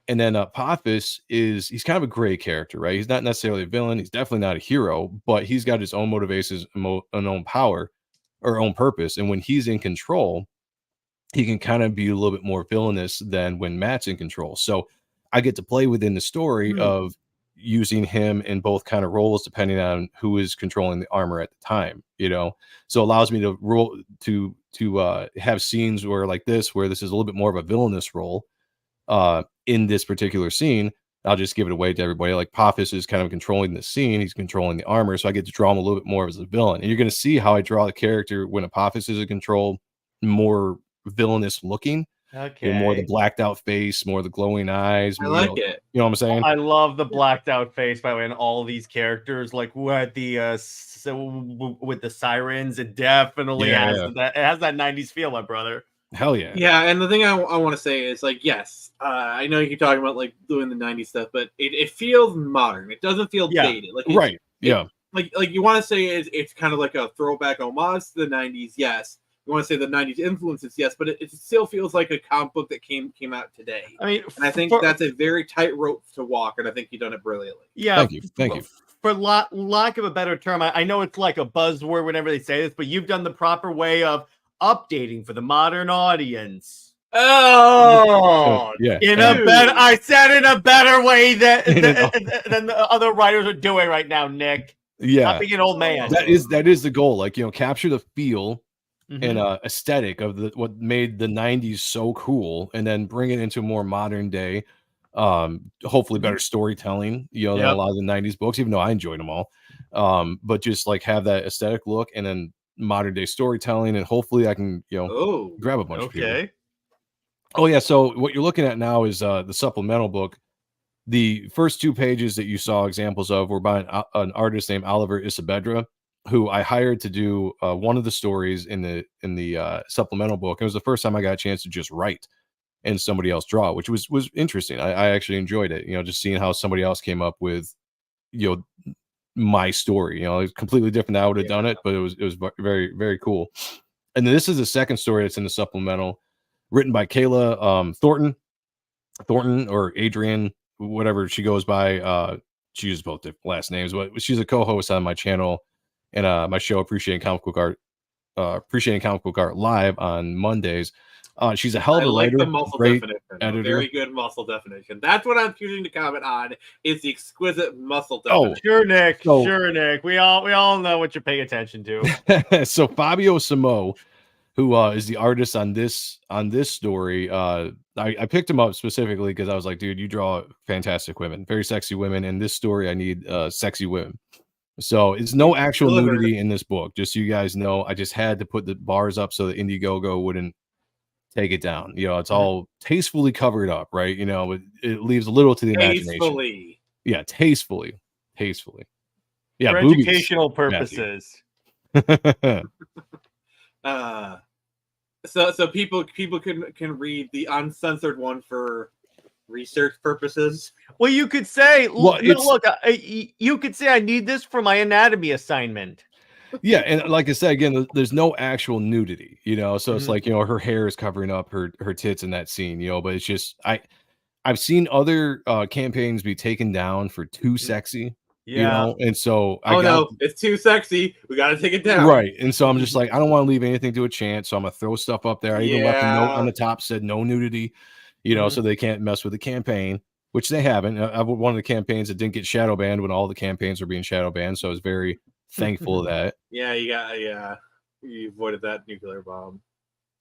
And then Apophis he's kind of a gray character, right? He's not necessarily a villain. He's definitely not a hero, but he's got his own motivations, an own power, or own purpose. And when he's in control, he can kind of be a little bit more villainous than when Matt's in control. So I get to play within the story of using him in both kind of roles, depending on who is controlling the armor at the time, so it allows me to roll to have scenes where this is a little bit more of a villainous role in this particular scene. I'll just give it away to everybody. Like Apophis is kind of controlling the scene. He's controlling the armor. So I get to draw him a little bit more as a villain. And you're going to see how I draw the character when Apophis is in control, more villainous looking, more the blacked out face, more the glowing eyes. I like it. You know what I'm saying? I love the blacked out face, by the way, and all these characters, like with the sirens. It definitely has that. It has that 90s feel, my brother. Hell yeah. Yeah, and the thing I want to say is yes, I know you keep talking about doing the 90s stuff, but it feels modern. It doesn't feel dated. Right. Like you want to say it's kind of like a throwback homage to the 90s, yes. You want to say the 90s influences, yes, but it still feels like a comic book that came out today. I mean, and I think that's a very tight rope to walk, and I think you've done it brilliantly. Yeah, thank you. For lack of a better term, I know it's like a buzzword whenever they say this, but you've done the proper way of updating for the modern audience. Oh, yeah. I said in a better way than the other writers are doing right now, Nick. Yeah, not being an old man. That is the goal. Capture the feel and aesthetic of what made the 90s so cool, and then bring it into more modern day, hopefully better storytelling, than a lot of the 90s books, even though I enjoyed them all, but just have that aesthetic look, and then modern day storytelling, and hopefully I can grab a bunch of people. Oh yeah, so what you're looking at now is the supplemental book. The first 2 pages that you saw examples of were by an artist named Oliver Isabedra, who I hired to do one of the stories in the supplemental book. It was the first time I got a chance to just write and somebody else draw, which was interesting. I actually enjoyed it. Just seeing how somebody else came up with my story. It's completely different than I would have done it, but it was very, very cool. And then this is the second story that's in the supplemental, written by Kayla Thornton or Adrian, whatever she goes by. She uses both the last names, but she's a co-host on my channel and my show Appreciating Comic Book Art live on Mondays. She's a hell of a writer. The muscle definition. Editor. Very good muscle definition. That's what I'm choosing to comment on. Is the exquisite muscle definition. Sure, Nick. Sure, Nick. We all know what you're paying attention to. So Fabio Samo, who is the artist on this story, I picked him up specifically because I was like, dude, you draw fantastic women, very sexy women. In this story, I need sexy women. So it's no actual nudity in this book. Just so you guys know, I just had to put the bars up so that Indiegogo wouldn't take it down. It's all tastefully covered up, right? It leaves a little to the imagination. Yeah, tastefully. Yeah, for boobies, educational purposes. So people can read the uncensored one for research purposes. Well, you could say, you could say I need this for my anatomy assignment. Yeah, and like I said again, there's no actual nudity, so it's like, her hair is covering up her tits in that scene, but it's just I've seen other campaigns be taken down for too sexy. And so it's too sexy, we got to take it down, right? And so I'm just like, I don't want to leave anything to a chance, so I'm gonna throw stuff up there. I even left a note on the top, said no nudity, so they can't mess with the campaign, which they haven't. One of the campaigns that didn't get shadow banned when all the campaigns were being shadow banned, so I was very thankful of that. You avoided that nuclear bomb.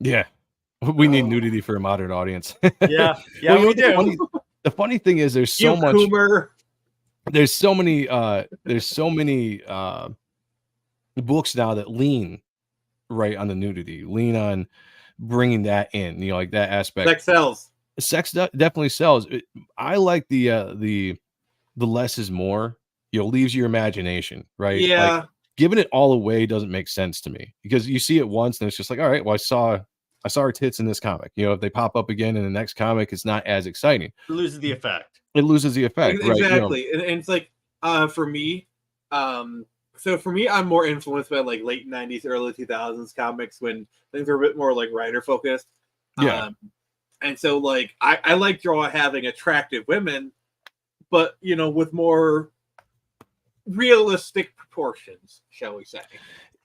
We need nudity for a modern audience. We do. The funny thing is there's so much there's so many books now that lean right on the nudity, lean on bringing that in, like that aspect. Sex sells. Sex definitely sells. I like the less is more. Leaves your imagination, right? Like, giving it all away doesn't make sense to me, because you see it once and it's just like, all right, well, I saw her tits in this comic. If they pop up again in the next comic, it's not as exciting. It loses the effect. Exactly. Right? And it's like, for me, I'm more influenced by like late 90s, early 2000s comics when things were a bit more like writer focused. And so like I like having attractive women, but with more realistic proportions, shall we say?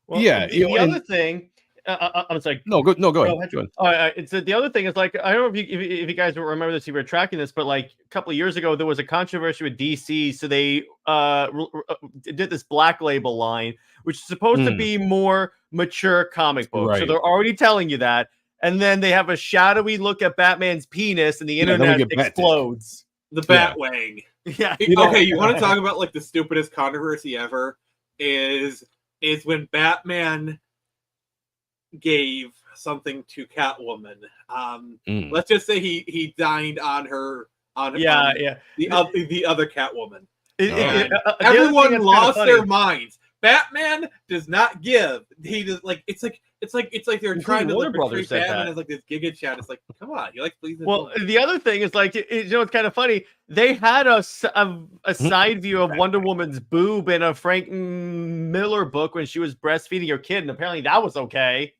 Well, the other thing, I'm sorry. No, go ahead. Go ahead. It's the other thing is like, I don't know if you guys remember this, you were tracking this, but like a couple of years ago there was a controversy with DC, so they did this Black Label line, which is supposed to be more mature comic book. Right. So they're already telling you that, and then they have a shadowy look at Batman's penis, and the internet explodes. The Batwang. Yeah. Okay, you want to talk about like the stupidest controversy ever? Is when Batman gave something to Catwoman. Let's just say he dined on her the other Catwoman. Everyone lost their minds. Batman does not give. He does like it's like they're trying to portray Batman as like this Giga Chad. It's like, come on, you like please. Well, the other thing is like it's kind of funny. They had a side view of Wonder Woman's boob in a Frank Miller book when she was breastfeeding her kid, and apparently that was okay.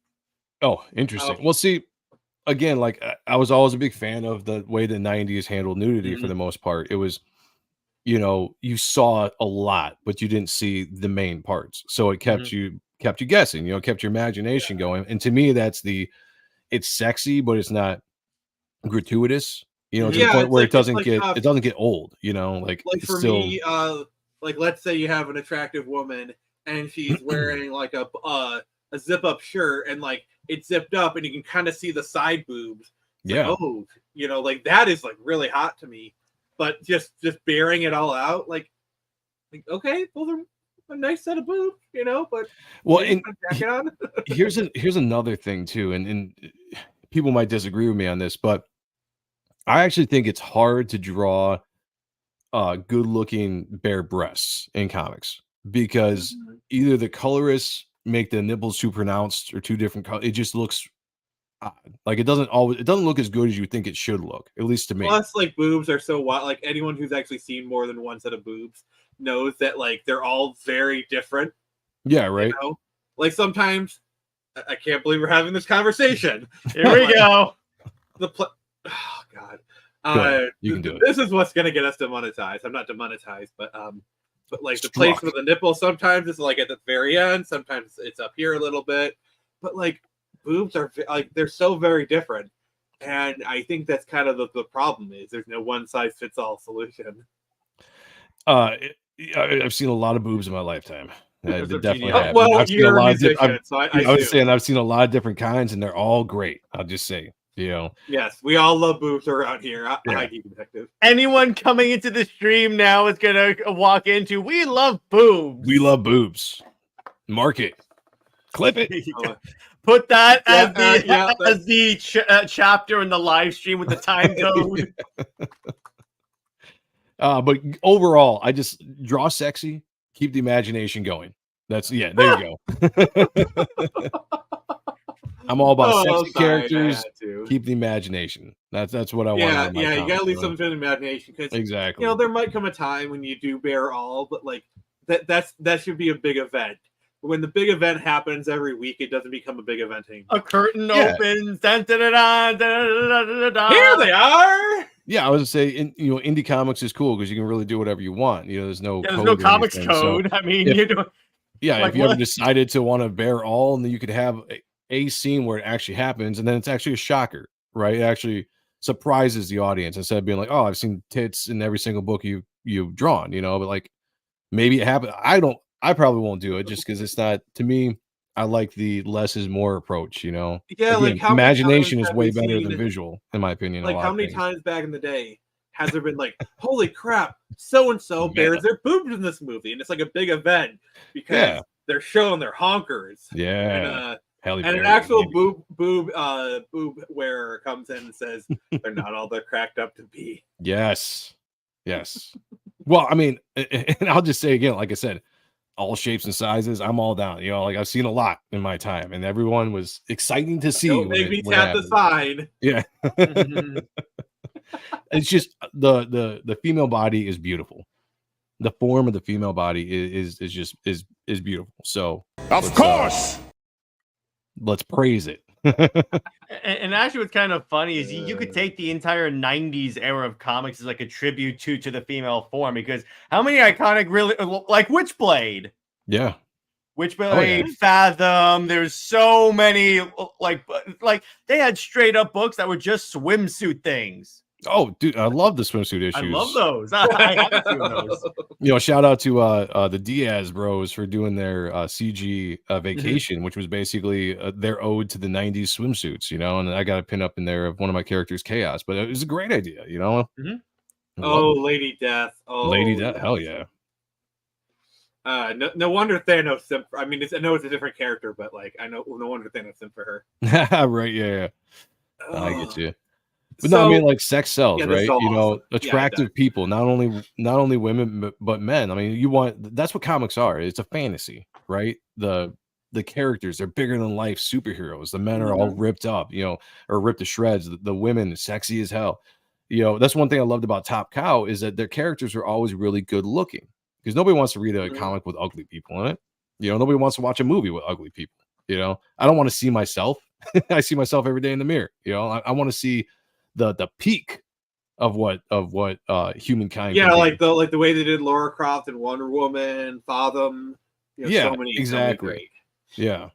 Oh, interesting. Well, see, again, like I was always a big fan of the way the 90s handled nudity for the most part. It was, you saw a lot, but you didn't see the main parts. So it kept you guessing, kept your imagination going. And to me, it's sexy, but it's not gratuitous, to the point where it doesn't get old, like for me, like let's say you have an attractive woman and she's wearing like a zip up shirt and like it's zipped up and you can kind of see the side boobs. It's like, like that is like really hot to me. But just bearing it all out, like okay, those are a nice set of boobs, but and here's another thing too, and people might disagree with me on this, but I actually think it's hard to draw good-looking bare breasts in comics because either the colorists make the nipples too pronounced or too different color. It just looks odd. Like it doesn't look as good as you think it should look, at least to me. Plus, like boobs are so wild. Like anyone who's actually seen more than one set of boobs knows that like they're all very different. Yeah, right. You know? Like sometimes I can't believe we're having this conversation. Here we go. Oh God. You can do it. This is what's gonna get us demonetized. I'm not demonetized, but like the placement of the nipple sometimes it's like at the very end, sometimes it's up here a little bit, but like boobs are like they're so very different, and I think that's kind of the problem is there's no one size fits all solution. I've seen a lot of boobs in my lifetime. I definitely have. Well, I've seen a lot I was saying I've seen a lot of different kinds, and they're all great. I'll just say. Yes, we all love boobs around here. Heidi Detective. Anyone coming into the stream now is gonna walk into. We love boobs. We love boobs. Mark it. Clip it. Put that as the chapter in the live stream with the time code. But overall, I just draw sexy, keep the imagination going. There you go. I'm all about sexy characters. Keep the imagination. That's what I want. Yeah, you gotta leave something to the imagination because exactly. There might come a time when you do bear all, but like that should be a big event. When the big event happens every week, it doesn't become a big event anymore. A curtain opens. Dun, dun, dun, dun, dun, Here they are. Yeah, I was gonna say, indie comics is cool because you can really do whatever you want. There's no comics code. So, I mean, if you ever decided to want to bear all, and then you could have a scene where it actually happens, and then it's actually a shocker, right? It actually surprises the audience instead of being like, "Oh, I've seen tits in every single book you've drawn," but like maybe it happened. I probably won't do it just because it's not, to me. I like the less is more approach. Yeah, again, like imagination is way better than visual, in my opinion. Like how many times back in the day has there been like, holy crap, so and so bears their boobs in this movie, and it's like a big event because they're showing their honkers. Yeah. And an actual boob wearer comes in and says they're not all they're cracked up to be. Yes. Well, I mean, and I'll just say again, like I said, all shapes and sizes, I'm all down. Like I've seen a lot in my time, and everyone was exciting to see. Don't make me tap the sign. Yeah. It's just the female body is beautiful. The form of the female body is beautiful. So of course. Let's praise it. And actually what's kind of funny is you could take the entire 90s era of comics as like a tribute to the female form, because how many iconic really like Witchblade? Yeah. Witchblade, Fathom, there's so many like they had straight up books that were just swimsuit things. Oh, dude, I love the swimsuit issues. I love those. I haven't seen those. Shout out to the Diaz bros for doing their CG vacation, which was basically their ode to the 90s swimsuits, and I got a pin up in there of one of my characters, Chaos, but it was a great idea, Oh, Lady Death. Oh, Lady Death. Hell yeah. No wonder Thanos simp. I mean, I know it's a different character, but like, no wonder Thanos simp for her. Right. Yeah. I get you. But no, I mean, like sex sells, right? So awesome. Attractive people, not only women but men. I mean, that's what comics are. It's a fantasy, right? The characters, they're bigger than life superheroes. The men are all ripped up, or ripped to shreds. The women, sexy as hell. That's one thing I loved about Top Cow is that their characters are always really good looking, because nobody wants to read a comic with ugly people in it. Nobody wants to watch a movie with ugly people. I don't want to see myself. I see myself every day in the mirror. I want to see the peak of what humankind. Yeah, like the way they did Lara Croft and Wonder Woman, Fathom. So exactly. Yeah.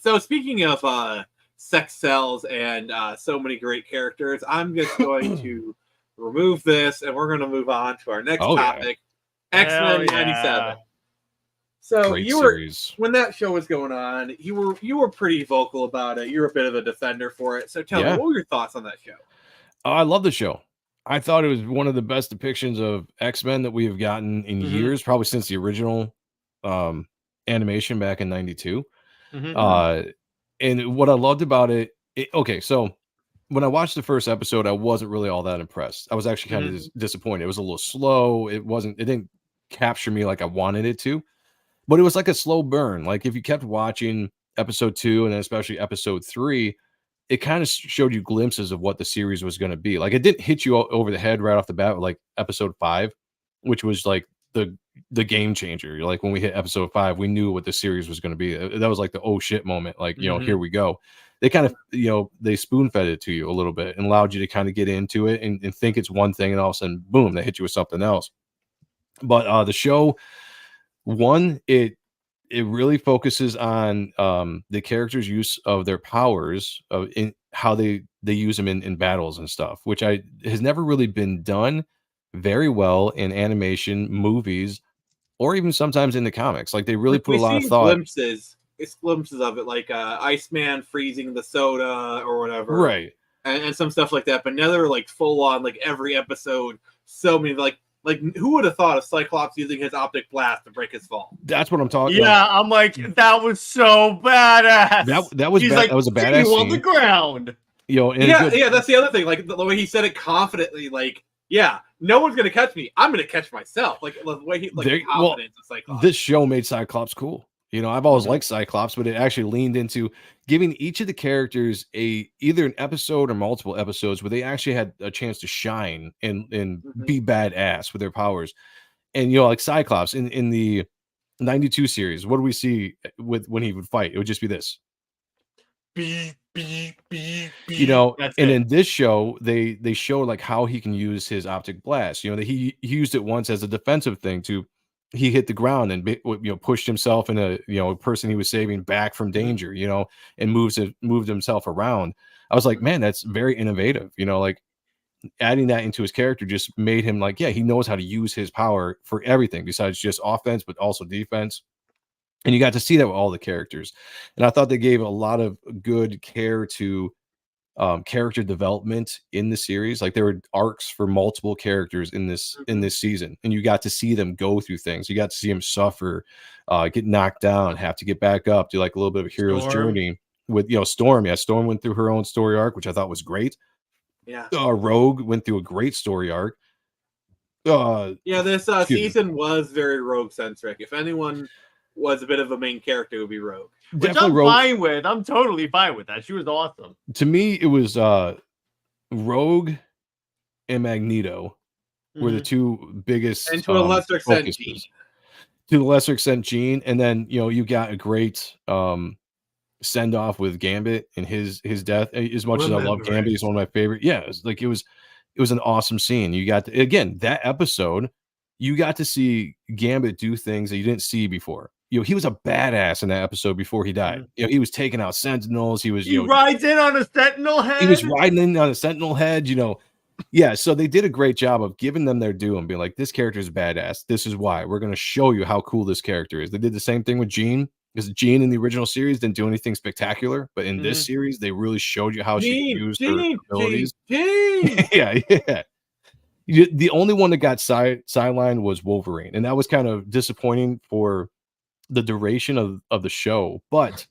So speaking of sex sells and so many great characters, I'm just going to remove this, and we're going to move on to our next topic, X-Men 97. So great series. When that show was going on, you were pretty vocal about it. You're a bit of a defender for it. So tell me, what were your thoughts on that show? I love the show. I thought it was one of the best depictions of X-Men that we have gotten in years, probably since the original animation back in '92. And what I loved about it, okay, so when I watched the first episode, I wasn't really all that impressed. I was actually kind of disappointed. It was a little slow. It didn't capture me like I wanted it to, but it was like a slow burn. Like if you kept watching episode 2 and then especially episode 3, it kind of showed you glimpses of what the series was going to be. Like it didn't hit you over the head right off the bat with like episode 5, which was like the game changer. Like when we hit episode 5, we knew what the series was going to be. That was like the oh shit moment. Like, here we go. They kind of, they spoon fed it to you a little bit and allowed you to kind of get into it and think it's one thing, and all of a sudden, boom, they hit you with something else. But the show, it really focuses on the characters' use of their powers, in how they use them in battles and stuff, which has never really been done very well in animation, movies, or even sometimes in the comics. Like they really put a lot of thought. Glimpses of it, like Iceman freezing the soda or whatever, right? And some stuff like that. But never like full on, like every episode. So many like who would have thought of Cyclops using his optic blast to break his fall? That's what I'm talking. Yeah, I'm like, that was so badass. That was like, that was a badass scene. On the ground. Yeah, that's the other thing. Like the way he said it confidently, like, yeah, no one's gonna catch me. I'm gonna catch myself. Like the way he confidence of Cyclops. This show made Cyclops cool. I've always liked Cyclops, but it actually leaned into giving each of the characters either an episode or multiple episodes where they actually had a chance to shine and be badass with their powers. And like Cyclops in the 92 series, what do we see when he would fight? It would just be this. And in this show, they show like how he can use his optic blast. He used it once as a defensive thing he hit the ground and pushed himself and a person he was saving back from danger, and moved himself around. I was like, man, that's very innovative. Like adding that into his character just made him like, yeah, he knows how to use his power for everything besides just offense, but also defense. And you got to see that with all the characters. And I thought they gave a lot of good care to character development in the series. Like there were arcs for multiple characters in this season, and you got to see them go through things. You got to see them suffer, get knocked down, have to get back up, do like a little bit of a hero's journey with Storm. Yeah, Storm went through her own story arc, which I thought was great. Yeah, Rogue went through a great story arc. This season was very Rogue centric. If anyone was a bit of a main character, it would be Rogue. Which I'm fine with. I'm totally fine with that. She was awesome. To me, it was Rogue and Magneto were the two biggest, and to a lesser extent, Jean. To the lesser extent, Jean, and then you got a great send off with Gambit and his death. As much as I love Gambit, he's one of my favorite. Yeah, it was an awesome scene. You got again that episode. You got to see Gambit do things that you didn't see before. He was a badass in that episode before he died. He was taking out Sentinels. He rides in on a Sentinel head. He was riding in on a Sentinel head. Yeah. So they did a great job of giving them their due and being like, this character is badass. This is why we're going to show you how cool this character is. They did the same thing with Jean, because Jean in the original series didn't do anything spectacular, but in this series, they really showed you how she used her abilities. Yeah. The only one that got sidelined was Wolverine, and that was kind of disappointing for the duration of the show. But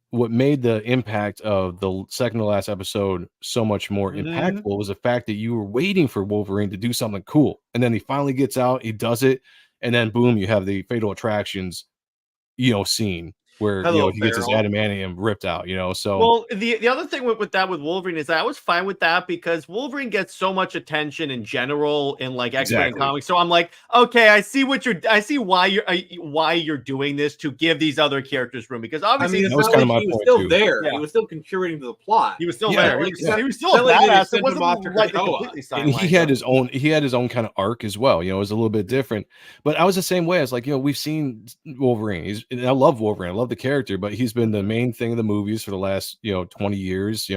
what made the impact of the second to last episode so much more impactful was the fact that you were waiting for Wolverine to do something cool, and then he finally gets out, he does it, and then boom, you have the Fatal Attractions scene where he gets his adamantium ripped out, so well, the other thing with Wolverine is that I was fine with that because Wolverine gets so much attention in general in like X-Men comics. So I'm like, okay, I see why you're doing this, to give these other characters room, because obviously that was kind of my point. He was still there. Yeah. He was still contributing to the plot. He was still there. He was still a badass. It wasn't like completely and he had his own kind of arc as well. It was a little bit different. But I was the same way. I was like, we've seen Wolverine. I love Wolverine. I love the character, but he's been the main thing of the movies for the last 20 years,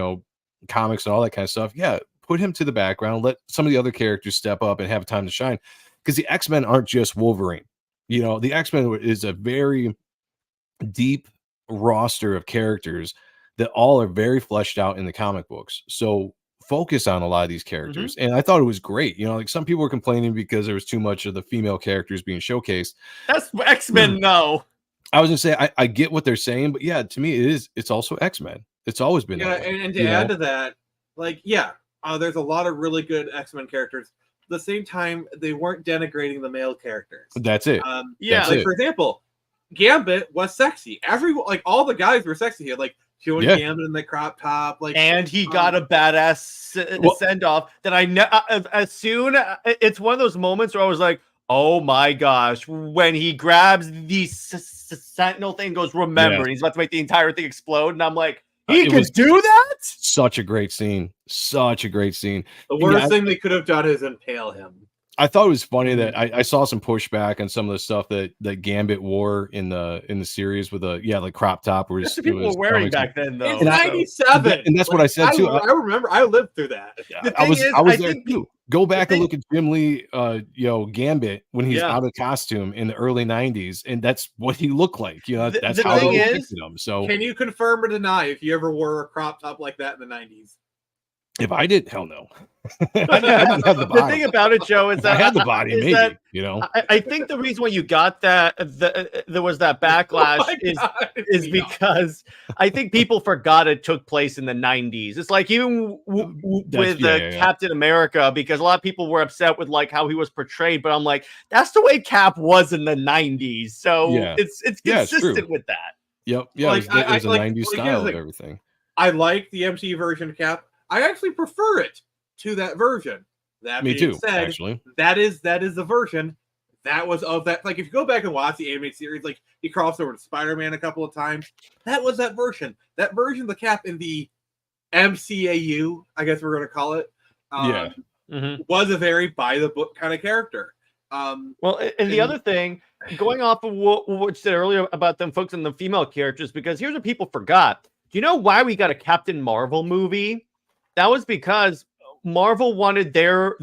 comics and all that kind of stuff. Yeah, put him to the background, let some of the other characters step up and have time to shine, because the X-Men aren't just Wolverine. The X-Men is a very deep roster of characters that all are very fleshed out in the comic books, so focus on a lot of these characters. And I thought it was great. Like some people were complaining because there was too much of the female characters being showcased. That's X-Men. No, I was gonna say I get what they're saying, but yeah, to me it's also X-Men. It's always been and to add to that, like, yeah, there's a lot of really good X-Men characters. At the same time, they weren't denigrating the male characters. That's it. Yeah, That's for example, Gambit was sexy. Like all the guys were sexy here. Like showing Gambit in the crop top, like, and he got a badass send off that as soon it's one of those moments where I was like, oh my gosh, when he grabs the sentinel thing, goes, remember, and he's about to make the entire thing explode, and I'm like, he could do that? Such a great scene. Such a great scene. The worst thing they could have done is impale him. I thought it was funny that I saw some pushback on some of the stuff that Gambit wore in the series with like crop top. That's what people were wearing back then, though. It's 97, and that's what I said too. I remember. I lived through that. I was there too. Go back and look at Jim Lee, Gambit when he's out of costume in the early '90s, and that's what he looked like. That's how they depicted him. So, can you confirm or deny if you ever wore a crop top like that in the '90s? If I did, hell no. The thing about it, Joe, is that I had the body, maybe, I think the reason why you got that, there was that backlash is because I think people forgot it took place in the 90s. It's like even with Captain America, because a lot of people were upset with like how he was portrayed, but I'm like, that's the way Cap was in the 90s. So it's consistent with that. Yep. Yeah, it was a 90s style of everything. I like the MCU version of Cap. I actually prefer it to that version. That Me being too, said, actually. That is the version that was of that. Like if you go back and watch the animated series, like he crossed over to Spider-Man a couple of times. That was that version. That version of the Cap in the MCAU, I guess we're going to call it. Was a very by the book kind of character. Well, and the other thing, going off of what you said earlier about them focusing on the female characters, because here's what people forgot. Do you know why we got a Captain Marvel movie? That was because Marvel wanted their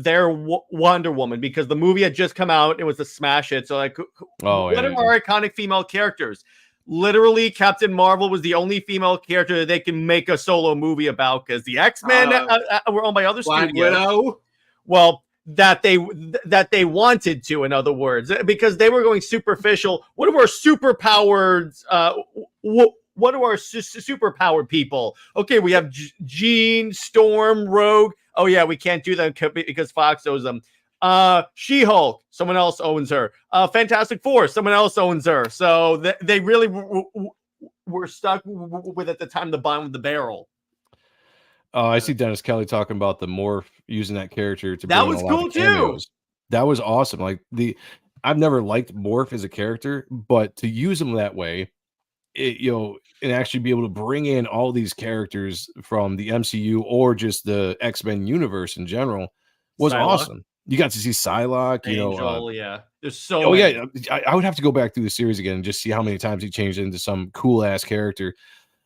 Wonder Woman, because the movie had just come out. It was a smash hit. So like, what are our iconic female characters? Literally, Captain Marvel was the only female character that they can make a solo movie about, because the X-Men were owned by other Black studios. Widow. Well, that they wanted to, in other words, because they were going superficial. What are our superpowers? What are our superpowered people? Okay, we have Jean, Storm, Rogue. Oh yeah, we can't do that because Fox owns them. She-Hulk, someone else owns her. Fantastic Four, someone else owns her. So they really were stuck with, at the time, the bottom of the barrel. I see Dennis Kelly talking about the morph, using that character to that was cool too. That was awesome. Like I've never liked Morph as a character, but to use him that way, and actually be able to bring in all these characters from the MCU or just the X-Men universe in general was awesome. You got to see Psylocke, Angel, there's so many. I would have to go back through the series again and just see how many times he changed into some cool ass character.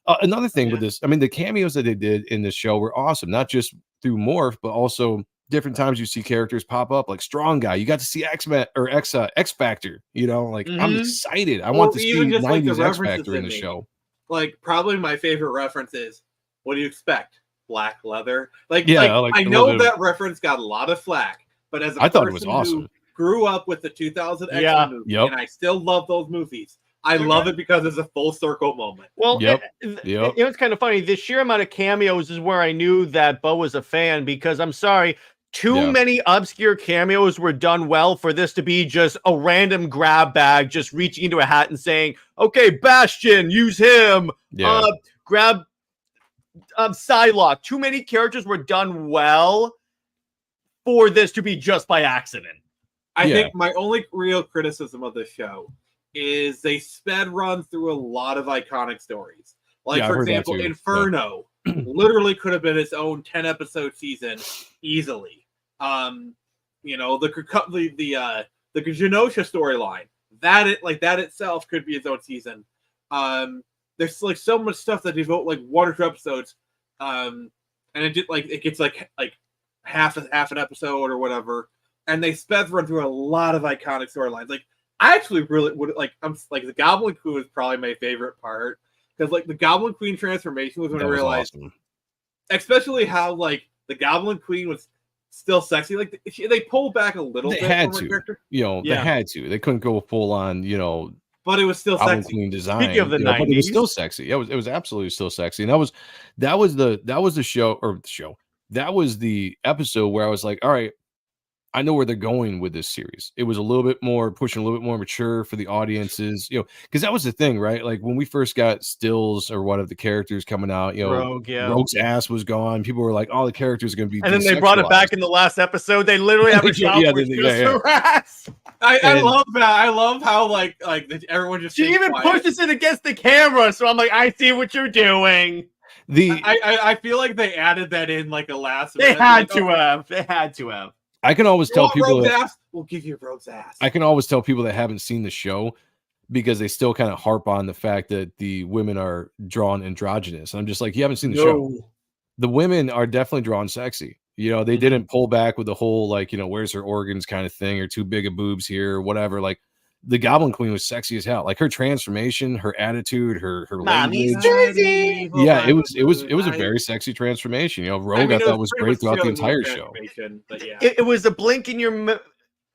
Another thing with this, I mean, the cameos that they did in this show were awesome, not just through Morph, but also different times you see characters pop up, like Strong Guy. You got to see X-Men or X Factor, I'm excited. I want to see 90s X Factor in the show. Like, probably my favorite reference is, what do you expect? Black leather? I know that reference got a lot of flack, but as a thought it was awesome. Who grew up with the 2000 X-Men movie, and I still love those movies. I love it because it's a full circle moment. Well, it's kind of funny. The sheer amount of cameos is where I knew that Bo was a fan, because I'm sorry, too many obscure cameos were done well for this to be just a random grab bag, just reaching into a hat and saying, okay, Bastion, use him. Grab Psylocke. Too many characters were done well for this to be just by accident. I think my only real criticism of this show is they sped run through a lot of iconic stories. Like, for example, Inferno literally could have been its own 10-episode season easily. The Genosha storyline, that itself could be its own season. There's like so much stuff that devote like 1 or 2 episodes, and it gets like half an episode or whatever, and they sped run through a lot of iconic storylines. Like, I actually really would the Goblin Queen was probably my favorite part, because like the Goblin Queen transformation was when I realized, especially how like the Goblin Queen was still sexy. Like they pulled back a little bit. They had to. They couldn't go full on, but it was still Goblin sexy. Queen design. Speaking of the 90s, but it was still sexy. It was absolutely still sexy. And that was the show. that was the episode where I was like, all right, I know where they're going with this series. It was a little bit more pushing a little bit more mature for the audiences, because that was the thing, right? Like when we first got stills or one of the characters coming out, Rogue, yeah. Rogue's ass was gone. People were like, "Oh, the characters are going to be," and then they brought it back in the last episode. They literally have a shot for her ass. I love that. I love how like everyone just. She even pushes it against the camera, so I'm like, I see what you're doing. I feel like they added that in like a last. They had to have. They had to have. I can always tell people that we'll give you Rogue's ass. I can always tell people that haven't seen the show because they still kind of harp on the fact that the women are drawn androgynous. And I'm just like, you haven't seen the show. The women are definitely drawn sexy. They didn't pull back with the whole like, where's her organs kind of thing or too big of boobs here or whatever. Like the Goblin Queen was sexy as hell. Like her transformation, her attitude, her language. Yeah, it was a very sexy transformation. Rogue I thought was great throughout the entire show. But yeah. It was a blink in your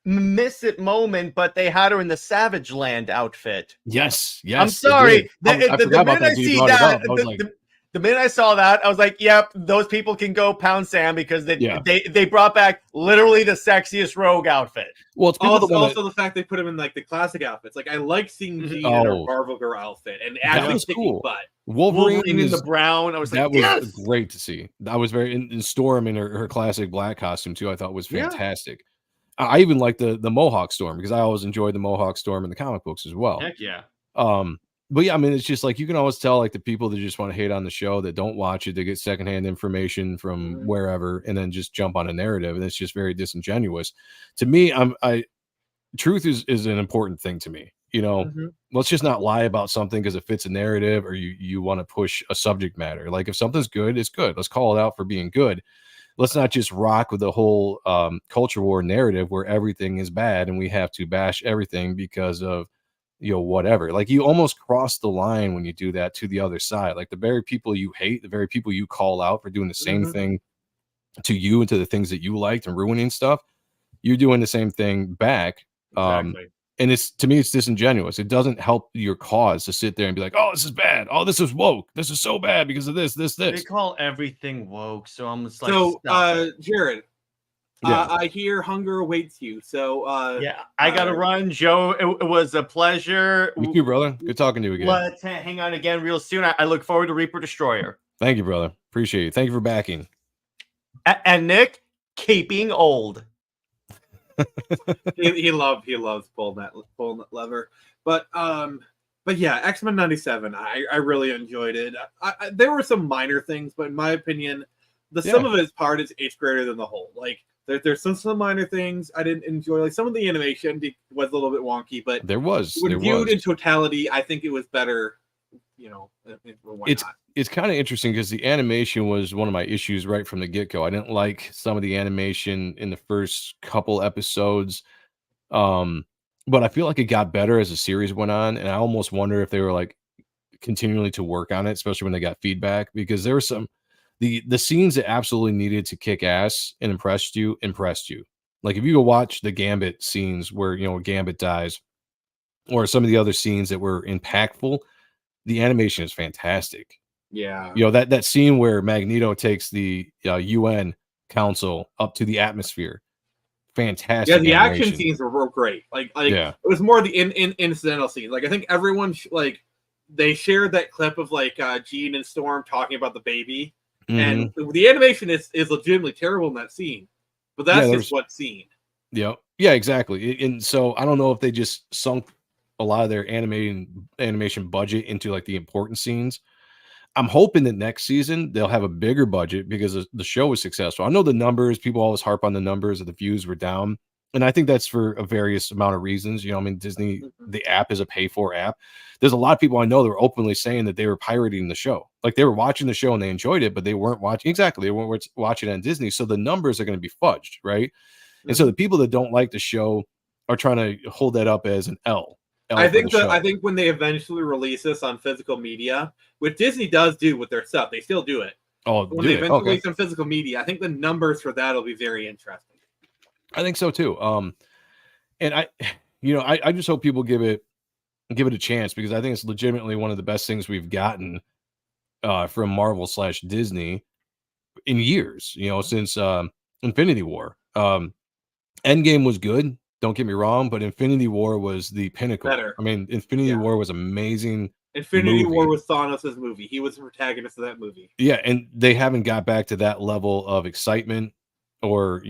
miss it moment, but they had her in the Savage Land outfit. Yes. I'm sorry. The minute I see that, the minute I saw that, I was like, "Yep, those people can go pound sand," because they brought back literally the sexiest Rogue outfit. Well, it's also the fact they put him in like the classic outfits. Like I like seeing Jean in her Marvel Girl outfit and actually kicking butt. Wolverine in the brown. I was like, that was great to see. I was very in Storm in her classic black costume too. I thought was fantastic. I even like the Mohawk Storm because I always enjoyed the Mohawk Storm in the comic books as well. Heck yeah. But yeah, I mean, it's just like you can always tell like the people that just want to hate on the show that don't watch it, they get secondhand information from wherever and then just jump on a narrative, and it's just very disingenuous. To me, truth is an important thing to me. Let's just not lie about something because it fits a narrative or you want to push a subject matter. Like if something's good, it's good. Let's call it out for being good. Let's not just rock with the whole culture war narrative where everything is bad and we have to bash everything because of whatever. Like you almost cross the line when you do that to the other side. Like the very people you hate, the very people you call out for doing the same thing to you and to the things that you liked and ruining stuff, you're doing the same thing back. Exactly. And to me, it's disingenuous. It doesn't help your cause to sit there and be like, "Oh, this is bad. Oh, this is woke. This is so bad because of this." They call everything woke, so I'm just like, Jared, I hear hunger awaits you. So I gotta run, Joe. It was a pleasure. You too, brother. Good talking to you again. Let's hang on again real soon. I look forward to Reaper Destroyer. Thank you, brother. Appreciate you. Thank you for backing. And Nick, keeping old. he loves pulling that lever, but yeah, X-Men 97. I really enjoyed it. There were some minor things, but in my opinion, the sum of its part is greater than the whole. Like there's some minor things I didn't enjoy. Like some of the animation was a little bit wonky, but when viewed in totality, I think it was better. It's kind of interesting because the animation was one of my issues right from the get-go. I didn't like some of the animation in the first couple episodes, but I feel like it got better as the series went on, and I almost wonder if they were like continually to work on it, especially when they got feedback, because there were some the scenes that absolutely needed to kick ass and impressed you. Like if you go watch the Gambit scenes where Gambit dies, or some of the other scenes that were impactful, the animation is fantastic. Yeah. That scene where Magneto takes the UN council up to the atmosphere. Fantastic. Yeah, the action scenes were great. It was more the incidental scenes. Like I think everyone they shared that clip of like Jean and Storm talking about the baby. And the animation is legitimately terrible in that scene. But that's just what's seen. Yeah. Yeah, exactly. And so I don't know if they just sunk a lot of their animation budget into like the important scenes. I'm hoping that next season they'll have a bigger budget because the show was successful. I know the numbers, people always harp on the numbers that the views were down. And I think that's for a various amount of reasons. Disney, the app is a pay-for app. There's a lot of people I know that were openly saying that they were pirating the show. Like they were watching the show and they enjoyed it, but they weren't watching. Exactly. They weren't watching it on Disney. So the numbers are going to be fudged, right? And so the people that don't like the show are trying to hold that up as an L. I think when they eventually release this on physical media, what Disney does do with their stuff, they still do it. Oh, when they eventually release on physical media, I think the numbers for that will be very interesting. I think so too. And I just hope people give it a chance because I think it's legitimately one of the best things we've gotten from Marvel / Disney in years, you know, since Infinity War. Endgame was good, don't get me wrong, but Infinity War was the pinnacle. Better. I mean, Infinity War was amazing. Infinity War was Thanos' movie. He was the protagonist of that movie. Yeah, and they haven't got back to that level of excitement or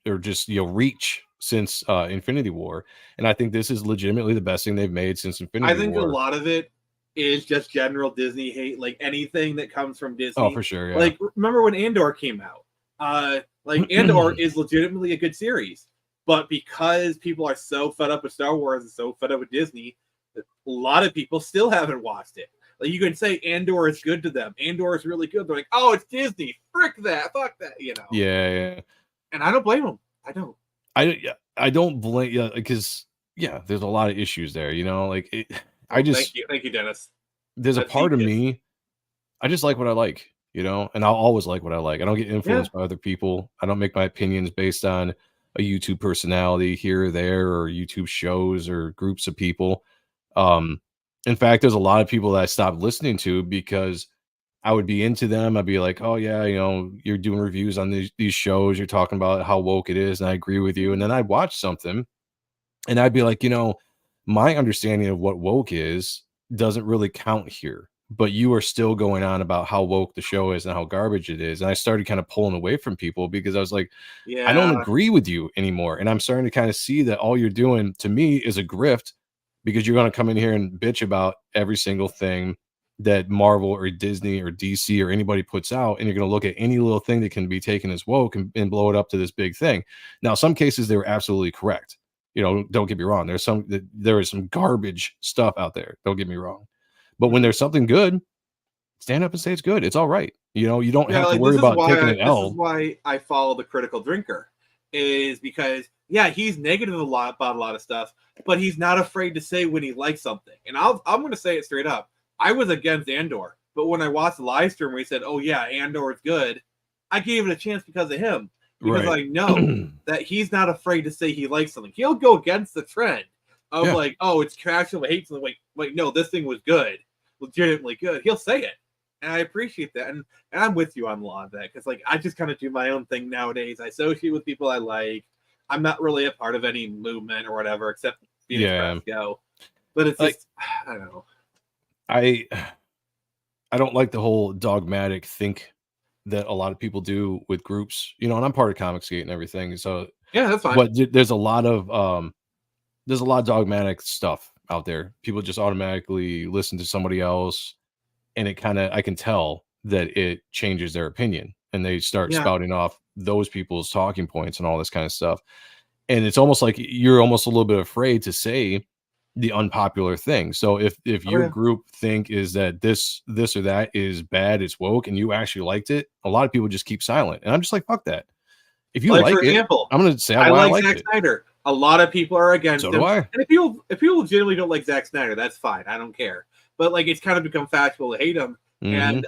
or just reach since Infinity War. And I think this is legitimately the best thing they've made since Infinity War. I think a lot of it is just general Disney hate, like anything that comes from Disney. Oh, for sure. Yeah. Like, remember when Andor came out? Like Andor is legitimately a good series, but because people are so fed up with Star Wars and so fed up with Disney, a lot of people still haven't watched it. Like, you can say Andor is good to them. Andor is really good. They're like, oh, it's Disney. Frick that. Fuck that. You know. Yeah. And I don't blame them. I don't. I don't blame because there's a lot of issues there. You know, like thank you, Dennis. There's a part of me. I just like what I like. You know, and I'll always like what I like. I don't get influenced by other people. I don't make my opinions based on a YouTube personality here or there, or YouTube shows or groups of people. In fact, there's a lot of people that I stopped listening to because I would be into them. I'd be like, oh yeah, you know, you're doing reviews on these shows. You're talking about how woke it is. And I agree with you. And then I'd watch something and I'd be like, you know, my understanding of what woke is doesn't really count here, but you are still going on about how woke the show is and how garbage it is. And I started kind of pulling away from people because I was like, I don't agree with you anymore. And I'm starting to kind of see that all you're doing to me is a grift, because you're going to come in here and bitch about every single thing that Marvel or Disney or DC or anybody puts out. And you're going to look at any little thing that can be taken as woke and blow it up to this big thing. Now, some cases they were absolutely correct. You know, don't get me wrong. There is some garbage stuff out there. Don't get me wrong. But when there's something good, stand up and say it's good. It's all right. You know, you don't have to worry about taking an L. This is why I follow the critical drinker, is because he's negative about a lot of stuff, but he's not afraid to say when he likes something. And I'm going to say it straight up. I was against Andor, but when I watched the live stream where he said, oh yeah, Andor is good, I gave it a chance because of him. Because I know that he's not afraid to say he likes something. He'll go against the trend of like, oh, it's trash, I hate something. Wait, no, this thing was good, legitimately good. He'll say it. And I appreciate that. And I'm with you on a lot of that. Because like I just kind of do my own thing nowadays. I associate with people I like. I'm not really a part of any movement or whatever, except being Express Go. But it's like, just, I don't know. I don't like the whole dogmatic think that a lot of people do with groups, you know, and I'm part of Comicsgate and everything. So that's fine. But there's a lot of dogmatic stuff out there. People just automatically listen to somebody else, and I can tell that it changes their opinion, and they start spouting off those people's talking points and all this kind of stuff. And it's almost like you're almost a little bit afraid to say the unpopular thing. So if your group think is that this or that is bad, it's woke, and you actually liked it, a lot of people just keep silent. And I'm just like, fuck that. If you like, for example, I'm going to say I like Zack Snyder. A lot of people are against him. So do I. And if people legitimately don't like Zack Snyder, that's fine. I don't care. But like, it's kind of become factual to hate him. And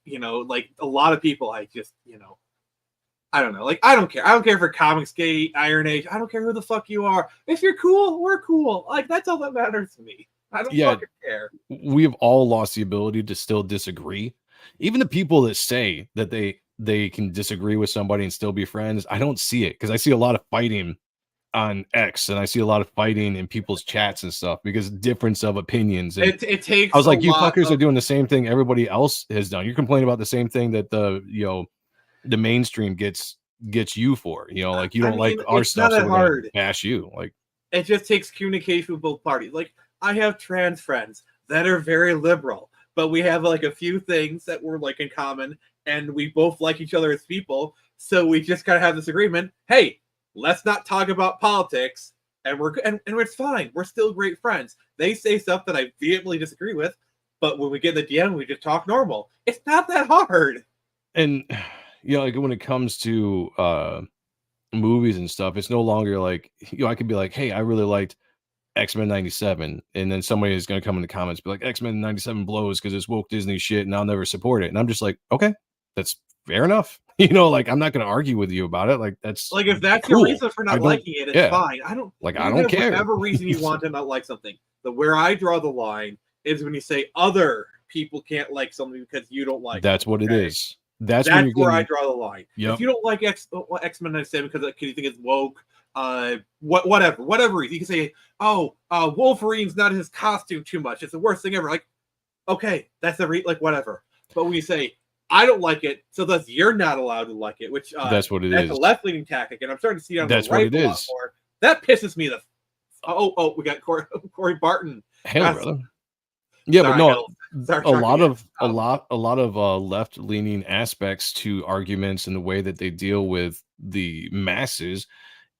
you know, like a lot of people, I just, you know, I don't know. Like, I don't care. I don't care for Comicsgate, Iron Age. I don't care who the fuck you are. If you're cool, we're cool. Like, that's all that matters to me. I don't fucking care. We have all lost the ability to still disagree. Even the people that say that they can disagree with somebody and still be friends, I don't see it, because I see a lot of fighting on X, and I see a lot of fighting in people's chats and stuff because difference of opinions. And it takes. I was like, you fuckers are doing the same thing everybody else has done. You're complaining about the same thing that the mainstream gets you for, you know, like you don't like our stuff, so we're gonna bash you. Like, it just takes communication with both parties. Like, I have trans friends that are very liberal, but we have like a few things that we're like in common, and we both like each other as people. So we just gotta have this agreement. Hey, let's not talk about politics, and and it's fine. We're still great friends. They say stuff that I vehemently disagree with, but when we get in the DM, we just talk normal. It's not that hard. And you know, like when it comes to movies and stuff, it's no longer like, you know, I could be like, hey, I really liked X-Men 97, and then somebody is going to come in the comments be like, X-Men 97 blows because it's woke Disney shit and I'll never support it. And I'm just like, okay, that's fair enough. You know, like, I'm not going to argue with you about it. Like, that's like, if that's cool. Your reason for not liking it, it's fine. I don't care. Whatever reason you want to not like something. Where I draw the line is when you say other people can't like something because you don't like that's it. What it is. That's where I draw the line. Yep. If you don't like X-Men 97 because you think it's woke, whatever. You can say, Wolverine's not his costume too much. It's the worst thing ever. Like, okay, that's whatever. But when you say, I don't like it, so thus you're not allowed to like it, which that's what it is. That's a left-leaning tactic, and I'm starting to see it on that's the right what it is. more. That pisses me the. We got Corey Barton. Hell, brother. Yeah, sorry, but no, a lot of left-leaning aspects to arguments and the way that they deal with the masses,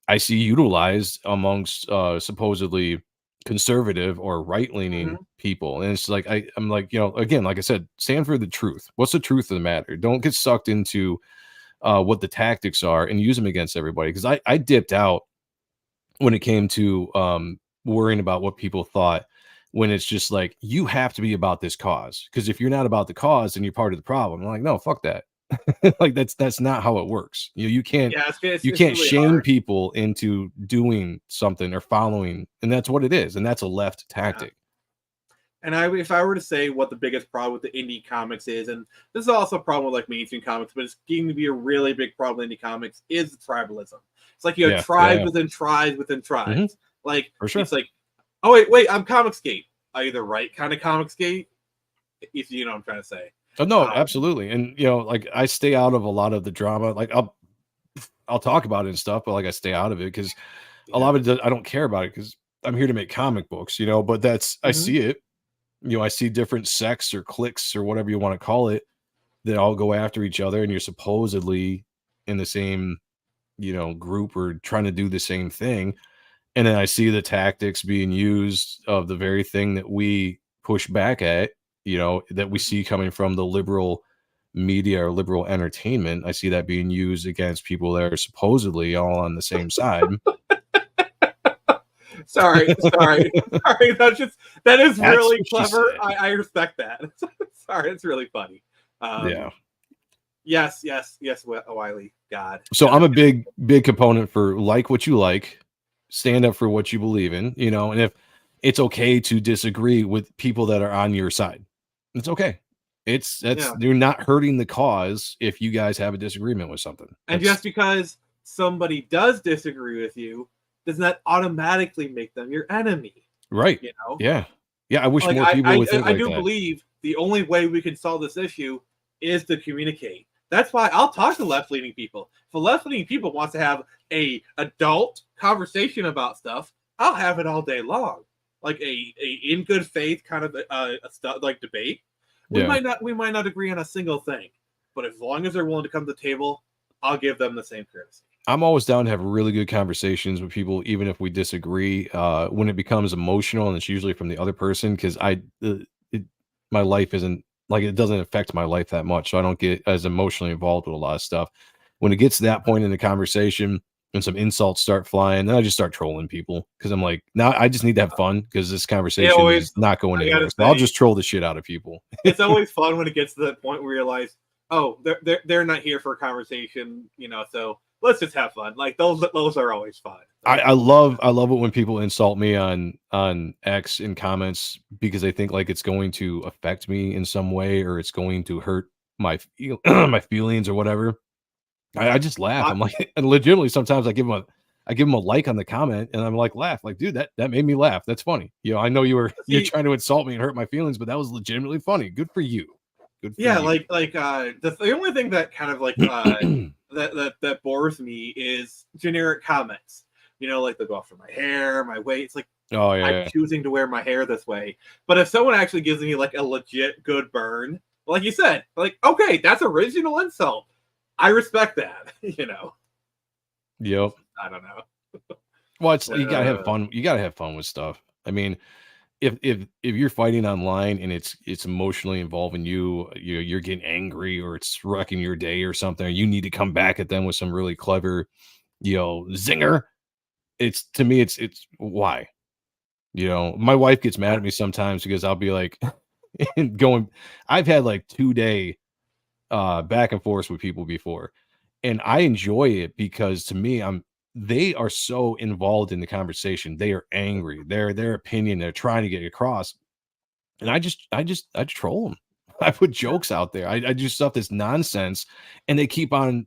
I see utilized amongst supposedly conservative or right-leaning people. And it's like I'm like, again, like I said, stand for the truth. What's the truth of the matter? Don't get sucked into what the tactics are and use them against everybody. Because I dipped out when it came to worrying about what people thought, when it's just like, you have to be about this cause, because if you're not about the cause, then you're part of the problem. I'm like, no, fuck that. Like that's not how it works. You can't really shame hard. People into doing something or following, and that's what it is, and that's a left tactic. And if I were to say what the biggest problem with the indie comics is, and this is also a problem with mainstream comics, but it's getting to be a really big problem in indie comics, is tribalism. It's like you have tribes within tribes within tribes. Like, for sure. It's like, oh wait, I'm Comicsgate. Are you the right kind of Comicsgate? If you know what I'm trying to say. Oh, no, absolutely. And like I stay out of a lot of the drama. Like I'll talk about it and stuff, but like I stay out of it because a lot of it I don't care about it because I'm here to make comic books, but that's I see it. I see different sects or cliques or whatever you want to call it that all go after each other, and you're supposedly in the same group or trying to do the same thing. And then I see the tactics being used of the very thing that we push back at, that we see coming from the liberal media or liberal entertainment. I see that being used against people that are supposedly all on the same side. Sorry. That is really clever. I respect that. Sorry, it's really funny. Yes, Wiley. God. So I'm a big component for like what you like, stand up for what you believe in, and if it's okay to disagree with people that are on your side, it's okay. You're not hurting the cause if you guys have a disagreement with something. And just because somebody does disagree with you does not automatically make them your enemy. Right. Yeah. I wish more people would think like that. I do believe the only way we can solve this issue is to communicate. That's why I'll talk to left-leaning people. If a left-leaning people wants to have a adult conversation about stuff, I'll have it all day long. Like a in good faith kind of like debate. We might not agree on a single thing, but as long as they're willing to come to the table, I'll give them the same courtesy. I'm always down to have really good conversations with people, even if we disagree. When it becomes emotional, and it's usually from the other person, because my life isn't like, it doesn't affect my life that much, so I don't get as emotionally involved with a lot of stuff. When it gets to that point in the conversation and some insults start flying, then I just start trolling people, because I'm like, now I just need to have fun, because this conversation is not going anywhere. So I'll just troll the shit out of people. It's always fun when it gets to that point where you realize, oh, they're not here for a conversation, so let's just have fun. Like those are always fun. I love it when people insult me on X in comments, because they think like it's going to affect me in some way, or it's going to hurt my feelings or whatever. I just laugh. I'm like, and legitimately sometimes I give them a like on the comment, and I'm like, laugh, like, dude, that made me laugh. That's funny. I know you're trying to insult me and hurt my feelings, but that was legitimately funny. Good for you. Good for you. The only thing that kind of like that bores me is generic comments. Like they'll go after my hair, my weight. It's like, I'm choosing to wear my hair this way. But if someone actually gives me like a legit good burn, like you said, like, okay, that's original insult. I respect that. Yep. I don't know. Well, it's you gotta have fun. You gotta have fun with stuff. I mean, if you're fighting online and it's emotionally involving you're getting angry, or it's wrecking your day or something, or you need to come back at them with some really clever, zinger. To me, it's why. My wife gets mad at me sometimes because I'll be like I've had like 2-day back and forth with people before, and I enjoy it because to me, they are so involved in the conversation. They are angry. Their opinion, they're trying to get across. And I just troll them. I put jokes out there. I do stuff that's nonsense, and they keep on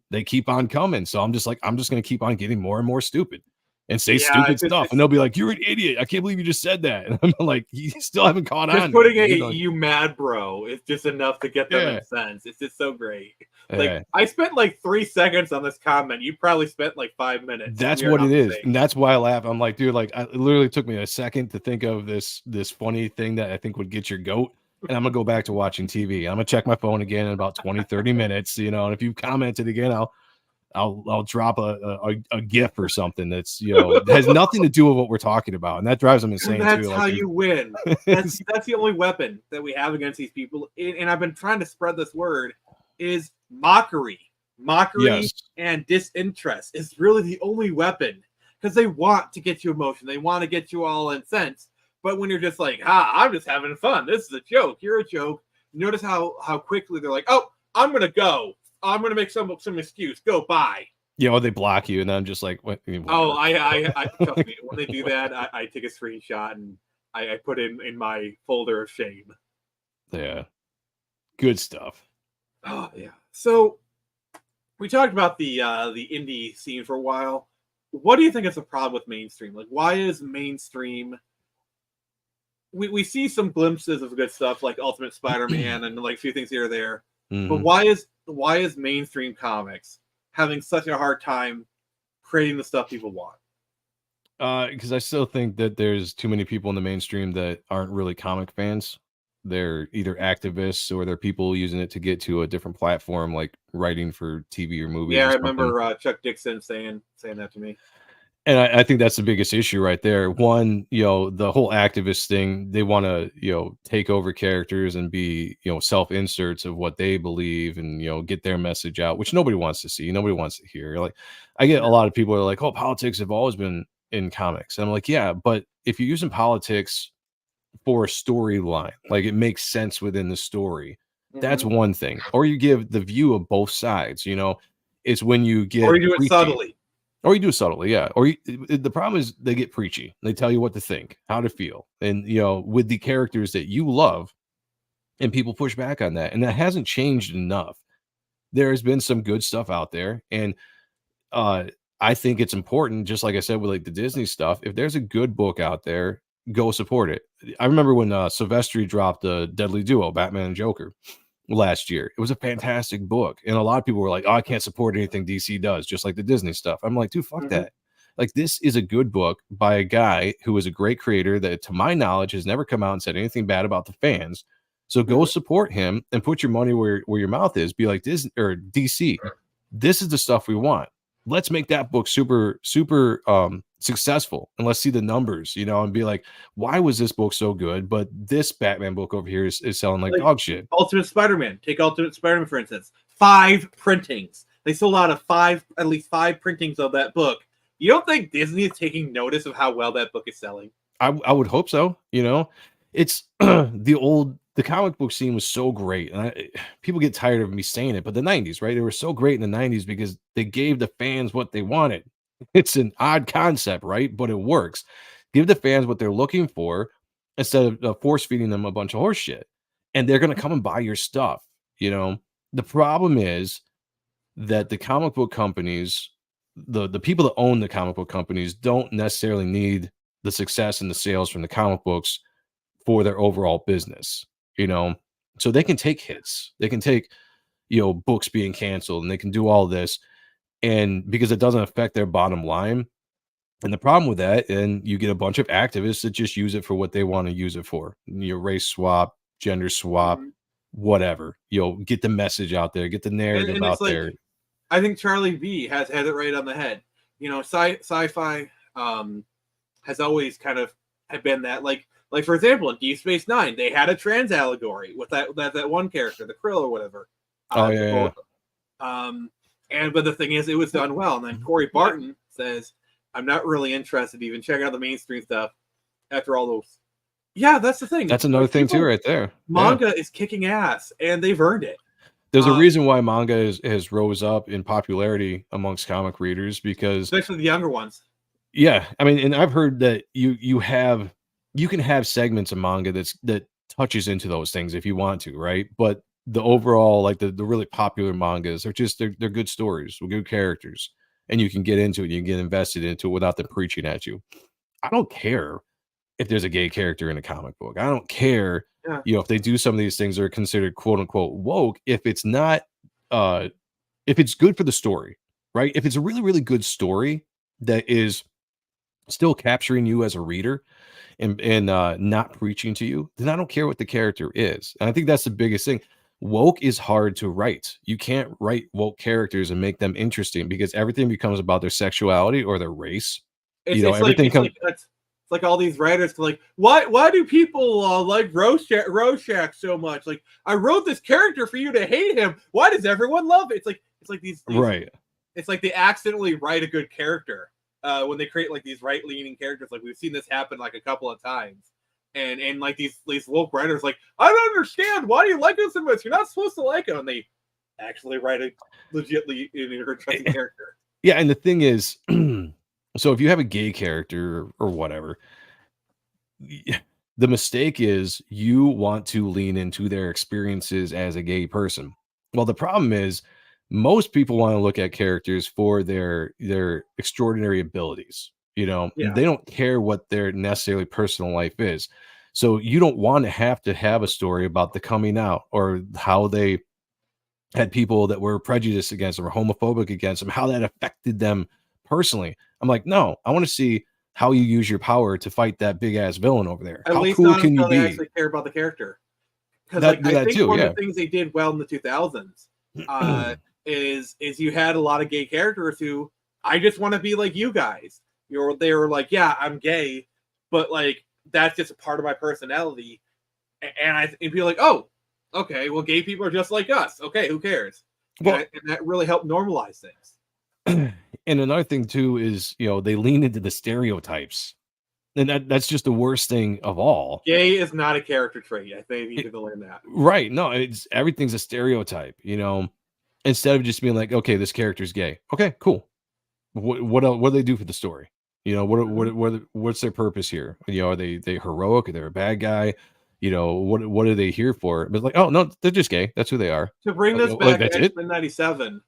coming. So I'm just like, I'm just gonna keep on getting more and more stupid and say stupid stuff, and they'll be like, "You're an idiot! I can't believe you just said that." And I'm like, "You still haven't caught on." Just putting you mad, bro, is just enough to get them incensed. It's just so great. Like I spent like 3 seconds on this comment. You probably spent like 5 minutes. That's what it is, and that's why I laugh. I'm like, dude, like it literally took me a second to think of this funny thing that I think would get your goat. And I'm gonna go back to watching TV. I'm gonna check my phone again in about 20-30 minutes, you know. And if you commented again, I'll drop a GIF or something that's, you know, has nothing to do with what we're talking about, and that drives them insane. That's how you win. That's the only weapon that we have against these people. And I've been trying to spread this word is mockery. And disinterest is really the only weapon, because they want to get you emotion. They want to get you all incensed. But when you're just like, I'm just having fun. This is a joke. You're a joke. Notice how quickly they're like, oh, I'm going to go. I'm going to make some excuse. Go, bye. Yeah, or they block you, and I'm just like, what? Oh, I trust me. When they do that, I take a screenshot and I put it in my folder of shame. Yeah. Good stuff. Oh, yeah. So we talked about the indie scene for a while. What do you think is the problem with mainstream? Like, why is mainstream... We see some glimpses of good stuff like Ultimate Spider-Man and like a few things here or there. Mm-hmm. But why is mainstream comics having such a hard time creating the stuff people want? Because I still think that there's too many people in the mainstream that aren't really comic fans. They're either activists or they're people using it to get to a different platform, like writing for TV or movies. Yeah, I remember Chuck Dixon saying that to me. And I think that's the biggest issue right there. One, you know, the whole activist thing, they want to, you know, take over characters and be, you know, self-inserts of what they believe and, you know, get their message out, which nobody wants to see. Nobody wants to hear. Like, I get a lot of people are like, oh, politics have always been in comics. And I'm like, yeah, but if you're using politics for a storyline, like it makes sense within the story, that's one thing. Or you give the view of both sides, you know, it's when you get... Or you do it subtly. Or you do it subtly, yeah. Or the problem is they get preachy. They tell you what to think, how to feel, and you know, with the characters that you love, and people push back on that, and that hasn't changed enough. There has been some good stuff out there, and I think it's important. Just like I said with like the Disney stuff, if there's a good book out there, go support it. I remember when Silvestri dropped the Deadly Duo, Batman and Joker, last year. It was a fantastic book, and a lot of people were like, oh, I can't support anything DC does, just like the Disney stuff. I'm like, dude, fuck that. Like, this is a good book by a guy who is a great creator that, to my knowledge, has never come out and said anything bad about the fans. So go support him and put your money where your mouth is. Be like, Disney or DC, this is the stuff we want. Let's make that book super successful, and let's see the numbers, you know, and be like, why was this book so good, but this Batman book over here is selling like dog shit? Ultimate Spider-Man. Take Ultimate Spider-Man, for instance. 5 printings. They sold out of at least 5 printings of that book. You don't think Disney is taking notice of how well that book is selling? I would hope so. You know, it's the comic book scene was so great, and people get tired of me saying it, but the 90s, right? They were so great in the 90s because they gave the fans what they wanted. It's an odd concept, right? But it works. Give the fans what they're looking for instead of force feeding them a bunch of horse shit, and they're going to come and buy your stuff. You know, the problem is that the comic book companies, the people that own the comic book companies, don't necessarily need the success and the sales from the comic books for their overall business. You know, so they can take hits, they can take, you know, books being canceled, and they can do all this, and because it doesn't affect their bottom line. And the problem with that, and you get a bunch of activists that just use it for what they want to use it for, you know, race swap, gender swap, whatever, you know, get the message out there, get the narrative and out there. I think Charlie V has it right on the head. You know, sci-fi has always kind of been that, like for example, in Deep Space Nine, they had a trans allegory with that one character, the Krill or whatever. But the thing is, it was done well. And then Corey Barton says, I'm not really interested to even check out the mainstream stuff after all those. Yeah, that's the thing. That's another thing too, right there. Manga is kicking ass, and they've earned it. There's a reason why manga has rose up in popularity amongst comic readers, because especially the younger ones. Yeah, I mean, and I've heard that you can have segments of manga that touches into those things if you want to, right? But the overall, like the really popular mangas are just they're good stories with good characters, and you can get into it, you can get invested into it without them preaching at you. I don't care if there's a gay character in a comic book. I don't care, Yeah. if they do some of these things that are considered quote unquote woke, if it's not if it's good for the story, right? If it's a really, really good story that is still capturing you as a reader and not preaching to you, then I don't care what the character is. And I think that's the biggest thing. Woke is hard to write. You can't write woke characters and make them interesting because everything becomes about their sexuality or their race. Everything comes. It's like all these writers like, why do people like Rorschach so much? Like, I wrote this character for you to hate him. Why does everyone love it? It's like these Right. It's like they accidentally write a good character when they create like these right-leaning characters. Like we've seen this happen like a couple of times. And like these woke writers like, I don't understand, why do you like him so much? You're not supposed to like him. And they actually write a legitly interesting character. Yeah, and the thing is, so if you have a gay character or whatever, the mistake is you want to lean into their experiences as a gay person. Well, the problem is most people want to look at characters for their extraordinary abilities. Yeah. They don't care what their necessarily personal life is. So you don't want to have a story about the coming out or how they had people that were prejudiced against them or homophobic against them, how that affected them personally. I'm like, no, I want to see how you use your power to fight that big ass villain over there. At how least cool not can you until they be? actually care about the character. Because I think one of the things they did well in the 2000s is you had a lot of gay characters who, I just want to be like you guys. They were like, yeah, I'm gay, but like that's just a part of my personality. And people like, oh, okay, well, gay people are just like us. Okay, who cares? Well, and that really helped normalize things. And another thing too is they lean into the stereotypes, and that's just the worst thing of all. Gay is not a character trait. I think you need to learn that. Right? No, everything's a stereotype. Instead of just being like, okay, this character's gay. Okay, cool. What else, what do they do for the story? What's their purpose here? Are they heroic? Are they a bad guy? What are they here for? But like, oh no, they're just gay. That's who they are. To bring this back to that's X-Men 97,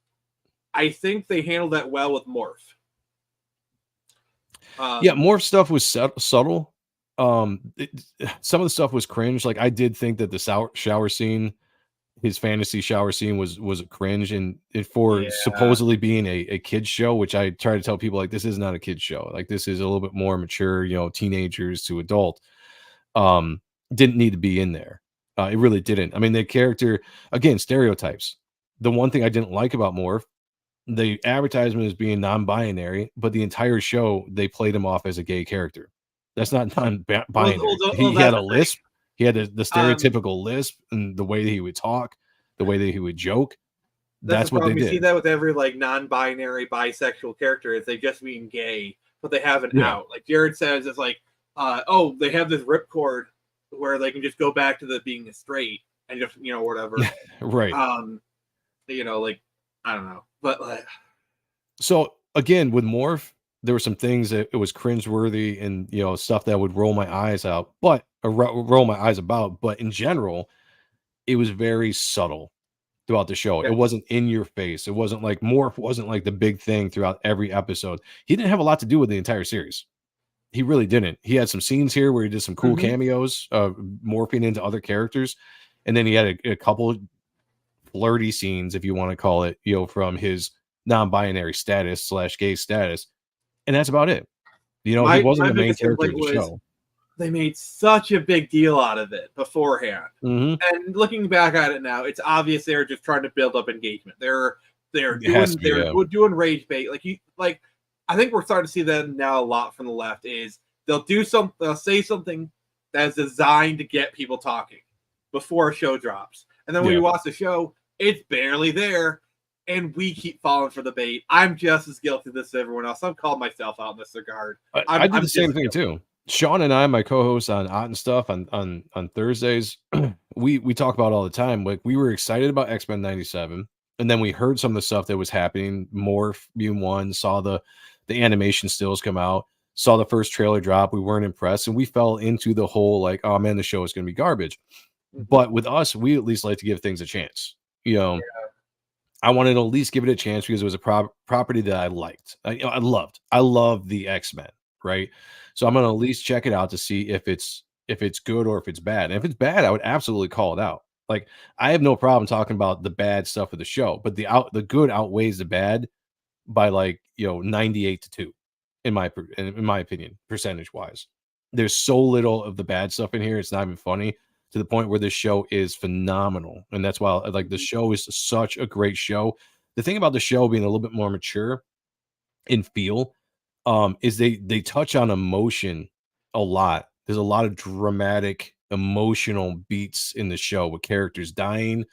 I think they handled that well with Morph. Yeah, Morph stuff was subtle. Some of the stuff was cringe. Like I did think that the shower scene, his fantasy shower scene was a cringe, and for supposedly being a kid's show, which I try to tell people like this is not a kid's show. Like this is a little bit more mature, teenagers to adult. Didn't need to be in there. It really didn't. I mean, the character, again, stereotypes. The one thing I didn't like about Morph, the advertisement is being non-binary, but the entire show they played him off as a gay character. That's not non-binary. He had a lisp. He had the stereotypical lisp and the way that he would talk, the way that he would joke. That's what they did. You see that with every like non-binary bisexual character is they just being gay, but they have an out. Like Jared says, it's like, they have this ripcord where they can just go back to the being straight and just whatever. Right. Like I don't know, but like. So again, with Morph, there were some things that it was cringeworthy and stuff that would roll my eyes out, roll my eyes about. But in general, it was very subtle throughout the show. It wasn't in your face. It wasn't like Morph wasn't like the big thing throughout every episode. He didn't have a lot to do with the entire series. He really didn't. He had some scenes here where he did some cool cameos, morphing into other characters, and then he had a couple flirty scenes, if you want to call it, from his non-binary status / gay status. And that's about it. He wasn't the main character of the show. They made such a big deal out of it beforehand. And looking back at it now, it's obvious they're just trying to build up engagement. They're doing rage bait. I think we're starting to see that now a lot from the left is they'll say something that's designed to get people talking before a show drops. And then when you watch the show, it's barely there. And we keep falling for the bait. I'm just as guilty of this as everyone else. I'm calling myself out in this regard. I did the same thing too. Sean and I, my co-host on Ott and Stuff on Thursdays, we talk about all the time. Like we were excited about X-Men 97, and then we heard some of the stuff that was happening. Morph being one, saw the animation stills come out, saw the first trailer drop, we weren't impressed, and we fell into the whole like, oh man, the show is going to be garbage. But with us, we at least like to give things a chance. You know, I wanted to at least give it a chance because it was a property that I liked. I loved. I love the X-Men, right? So I'm gonna at least check it out to see if it's good or if it's bad. And if it's bad, I would absolutely call it out. Like I have no problem talking about the bad stuff of the show, but the good outweighs the bad by like 98-2 in my opinion, percentage wise. There's so little of the bad stuff in here; it's not even funny to the point where this show is phenomenal, and that's why like the show is such a great show. The thing about the show being a little bit more mature in feel, is they touch on emotion a lot. There's a lot of dramatic, emotional beats in the show with characters dying,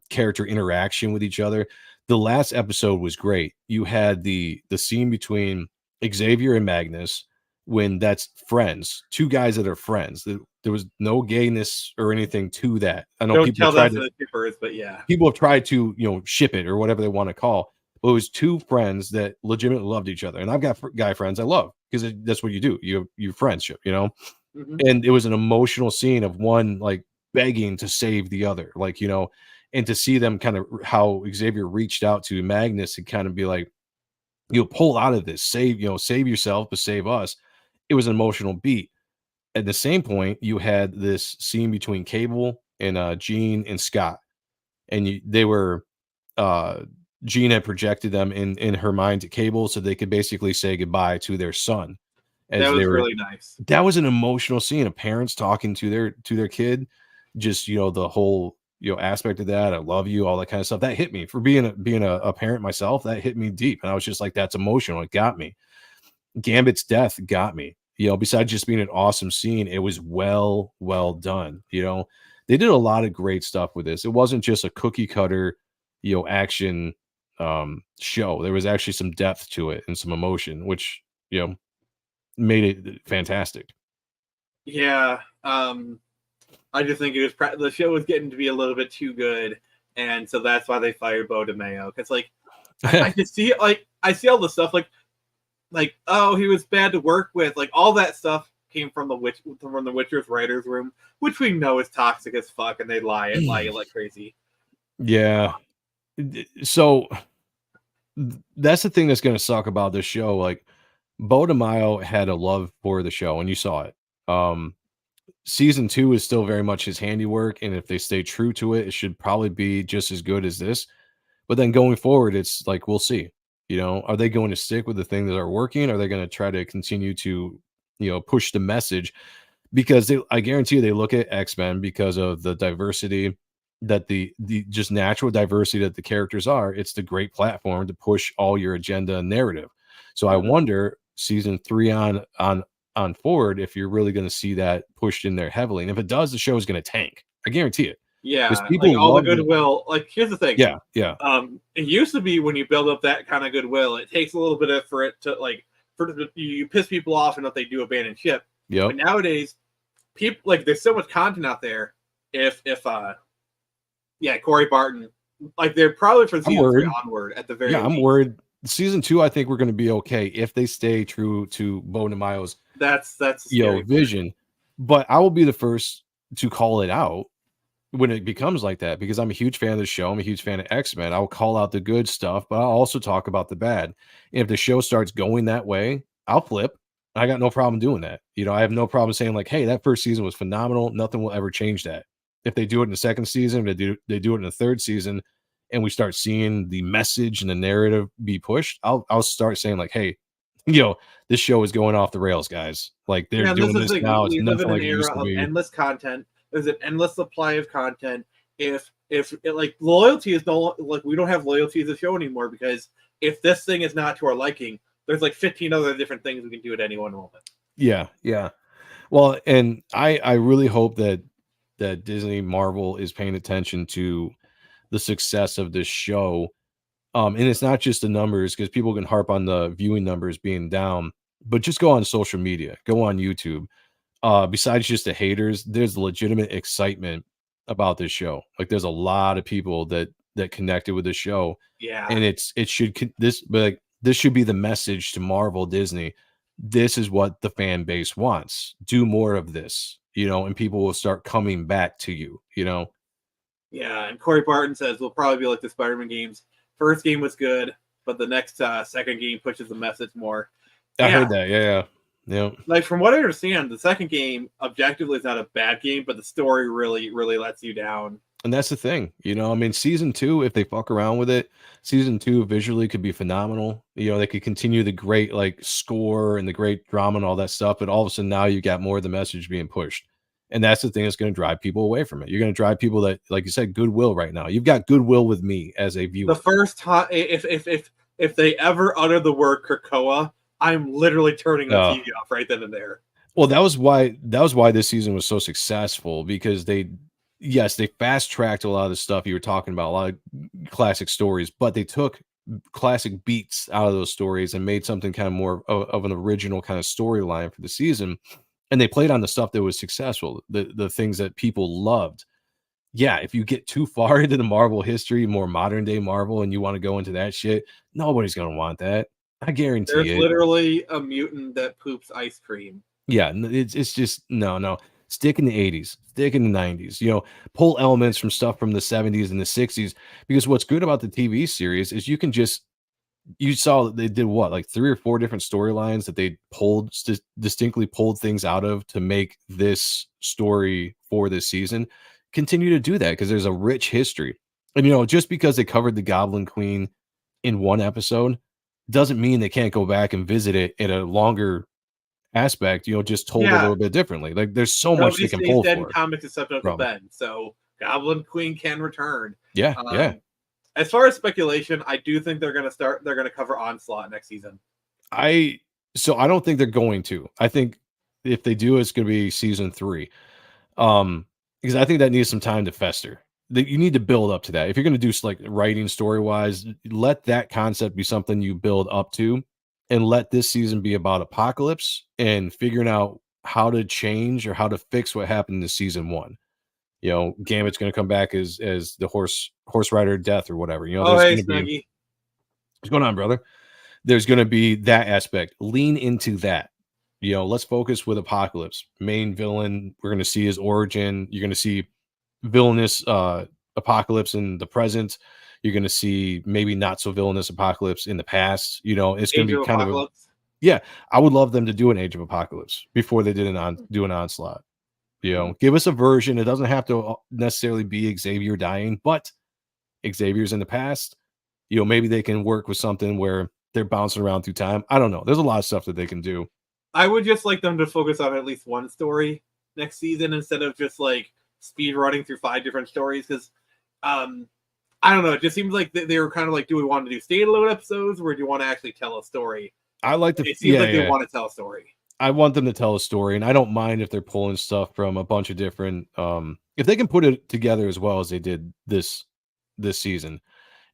character interaction with each other. The last episode was great. You had the scene between Xavier and Magnus when that's friends, two guys that are friends. There was no gayness or anything to that. I know Don't people tell tried that to to the shippers, but yeah, people have tried to ship it or whatever they want to call. But it was two friends that legitimately loved each other, and I've got guy friends I love because that's what you do. You friendship, and it was an emotional scene of one like begging to save the other, like and to see them kind of how Xavier reached out to Magnus and kind of be like, pull out of this, save yourself, but save us. It was an emotional beat. At the same point, you had this scene between Cable and Jean and Scott, and they were Jean had projected them in her mind to Cable so they could basically say goodbye to their son. That was really nice. That was an emotional scene of parents talking to their kid. Just the whole aspect of that. I love you, all that kind of stuff. That hit me for being a parent myself. That hit me deep, and I was just like, that's emotional. It got me. Gambit's death got me. Besides just being an awesome scene, it was well done. They did a lot of great stuff with this. It wasn't just a cookie cutter, action show. There was actually some depth to it and some emotion, which made it fantastic. Yeah, I just think it was the show was getting to be a little bit too good, and so that's why they fired Bo DeMeo. Because like I could see it, like I see all the stuff like oh, he was bad to work with, like all that stuff came from the Witcher's writers' room, which we know is toxic as fuck, and they lie like crazy. Yeah. So that's the thing that's going to suck about this show. Like Bo DeMaio had a love for the show, and you saw it. Season 2 is still very much his handiwork, and if they stay true to it, it should probably be just as good as this. But then going forward, it's like we'll see. Are they going to stick with the thing that are working? Are they going to try to continue to, push the message? Because I guarantee you they look at X-Men because of the diversity that the just natural diversity that the characters are. It's the great platform to push all your agenda and narrative. So I wonder season 3 on forward if you're really going to see that pushed in there heavily. And if it does, the show is going to tank. I guarantee it. Yeah, people like all the goodwill. Like here's the thing. Yeah. It used to be when you build up that kind of goodwill, it takes a little bit for it to you piss people off enough they do abandon ship. Yeah. But nowadays, people like there's so much content out there. If Corey Barton, like they're probably from season 3 onward at the very. Yeah, I'm worried. Season 2, I think we're going to be okay if they stay true to Bo DeMaio's that's vision. But I will be the first to call it out when it becomes like that, because I'm a huge fan of the show. I'm a huge fan of X-Men. I'll call out the good stuff, but I'll also talk about the bad. And if the show starts going that way, I'll flip. I got no problem doing that. I have no problem saying like, hey, that first season was phenomenal. Nothing will ever change that. If they do it in the second season, they do it in the third season, and we start seeing the message and the narrative be pushed, I'll start saying like, hey, this show is going off the rails, guys. Like they're doing this now. It's nothing like it used to be. Endless content. There's an endless supply of content. If like loyalty is no, like we don't have loyalty to the show anymore, because if this thing is not to our liking, there's like 15 other different things we can do at any one moment. Yeah. Well, and I really hope that Disney Marvel is paying attention to the success of this show. And it's not just the numbers, because people can harp on the viewing numbers being down, but just go on social media, go on YouTube. Besides just the haters, there's legitimate excitement about this show. Like there's a lot of people that connected with the show. Yeah. And this should be the message to Marvel, Disney. this is what the fan base wants. Do more of this, and people will start coming back to you, Yeah, and Corey Barton says we'll probably be like the Spider-Man games. First game was good, but the next second game pushes the message more. I heard that. Yeah. Like from what I understand, the second game objectively is not a bad game, but the story really, really lets you down. And that's the thing, I mean, season 2, if they fuck around with it, season 2 visually could be phenomenal. They could continue the great like score and the great drama and all that stuff, but all of a sudden now you got more of the message being pushed. And that's the thing that's going to drive people away from it. You're going to drive people that, like you said, goodwill right now. You've got goodwill with me as a viewer. The first time, if they ever utter the word Krakoa, I'm literally turning the TV off right then and there. Well, that was why this season was so successful, because they fast tracked a lot of the stuff you were talking about, a lot of classic stories, but they took classic beats out of those stories and made something kind of more of an original kind of storyline for the season. And they played on the stuff that was successful, the things that people loved. Yeah, if you get too far into the Marvel history, more modern day Marvel, and you want to go into that shit, nobody's going to want that. I guarantee There's it. literally a mutant that poops ice cream. Yeah, it's just no. Stick in the 80s, stick in the 90s, pull elements from stuff from the 70s and the 60s, because what's good about the TV series is you saw that they did like 3 or 4 different storylines that they distinctly pulled things out of to make this story for this season. Continue to do that because there's a rich history. And just because they covered the Goblin Queen in one episode doesn't mean they can't go back and visit it in a longer aspect, just told a little bit differently. Like there's so much they can pull dead for. Comics except Uncle Ben, so Goblin Queen can return. Yeah. As far as speculation, I do think they're going to cover Onslaught next season. I don't think they're going to. I think if they do, it's going to be season 3. Because I think that needs some time to fester. You need to build up to that. If you're going to do like writing story wise, let that concept be something you build up to, and let this season be about Apocalypse and figuring out how to change or how to fix what happened in season 1. Gambit's going to come back as the horse rider death or whatever. Hey, Snuggie. What's going on, brother? There's going to be that aspect. Lean into that. Let's focus with Apocalypse. Main villain, we're going to see his origin. You're going to see villainous Apocalypse in the present. You're going to see maybe not so villainous Apocalypse in the past. It's going to be kind of I would love them to do an Age of Apocalypse before they did an Onslaught. Give us a version. It doesn't have to necessarily be Xavier dying, but Xavier's in the past. Maybe they can work with something where they're bouncing around through time. I don't know. There's a lot of stuff that they can do. I would just like them to focus on at least one story next season instead of just like speed running through 5 different stories. Because I don't know. It just seems like they were kind of like, do we want to do standalone episodes or do you want to actually tell a story? It seems like they want to tell a story. I want them to tell a story, and I don't mind if they're pulling stuff from a bunch of different. If they can put it together as well as they did this season,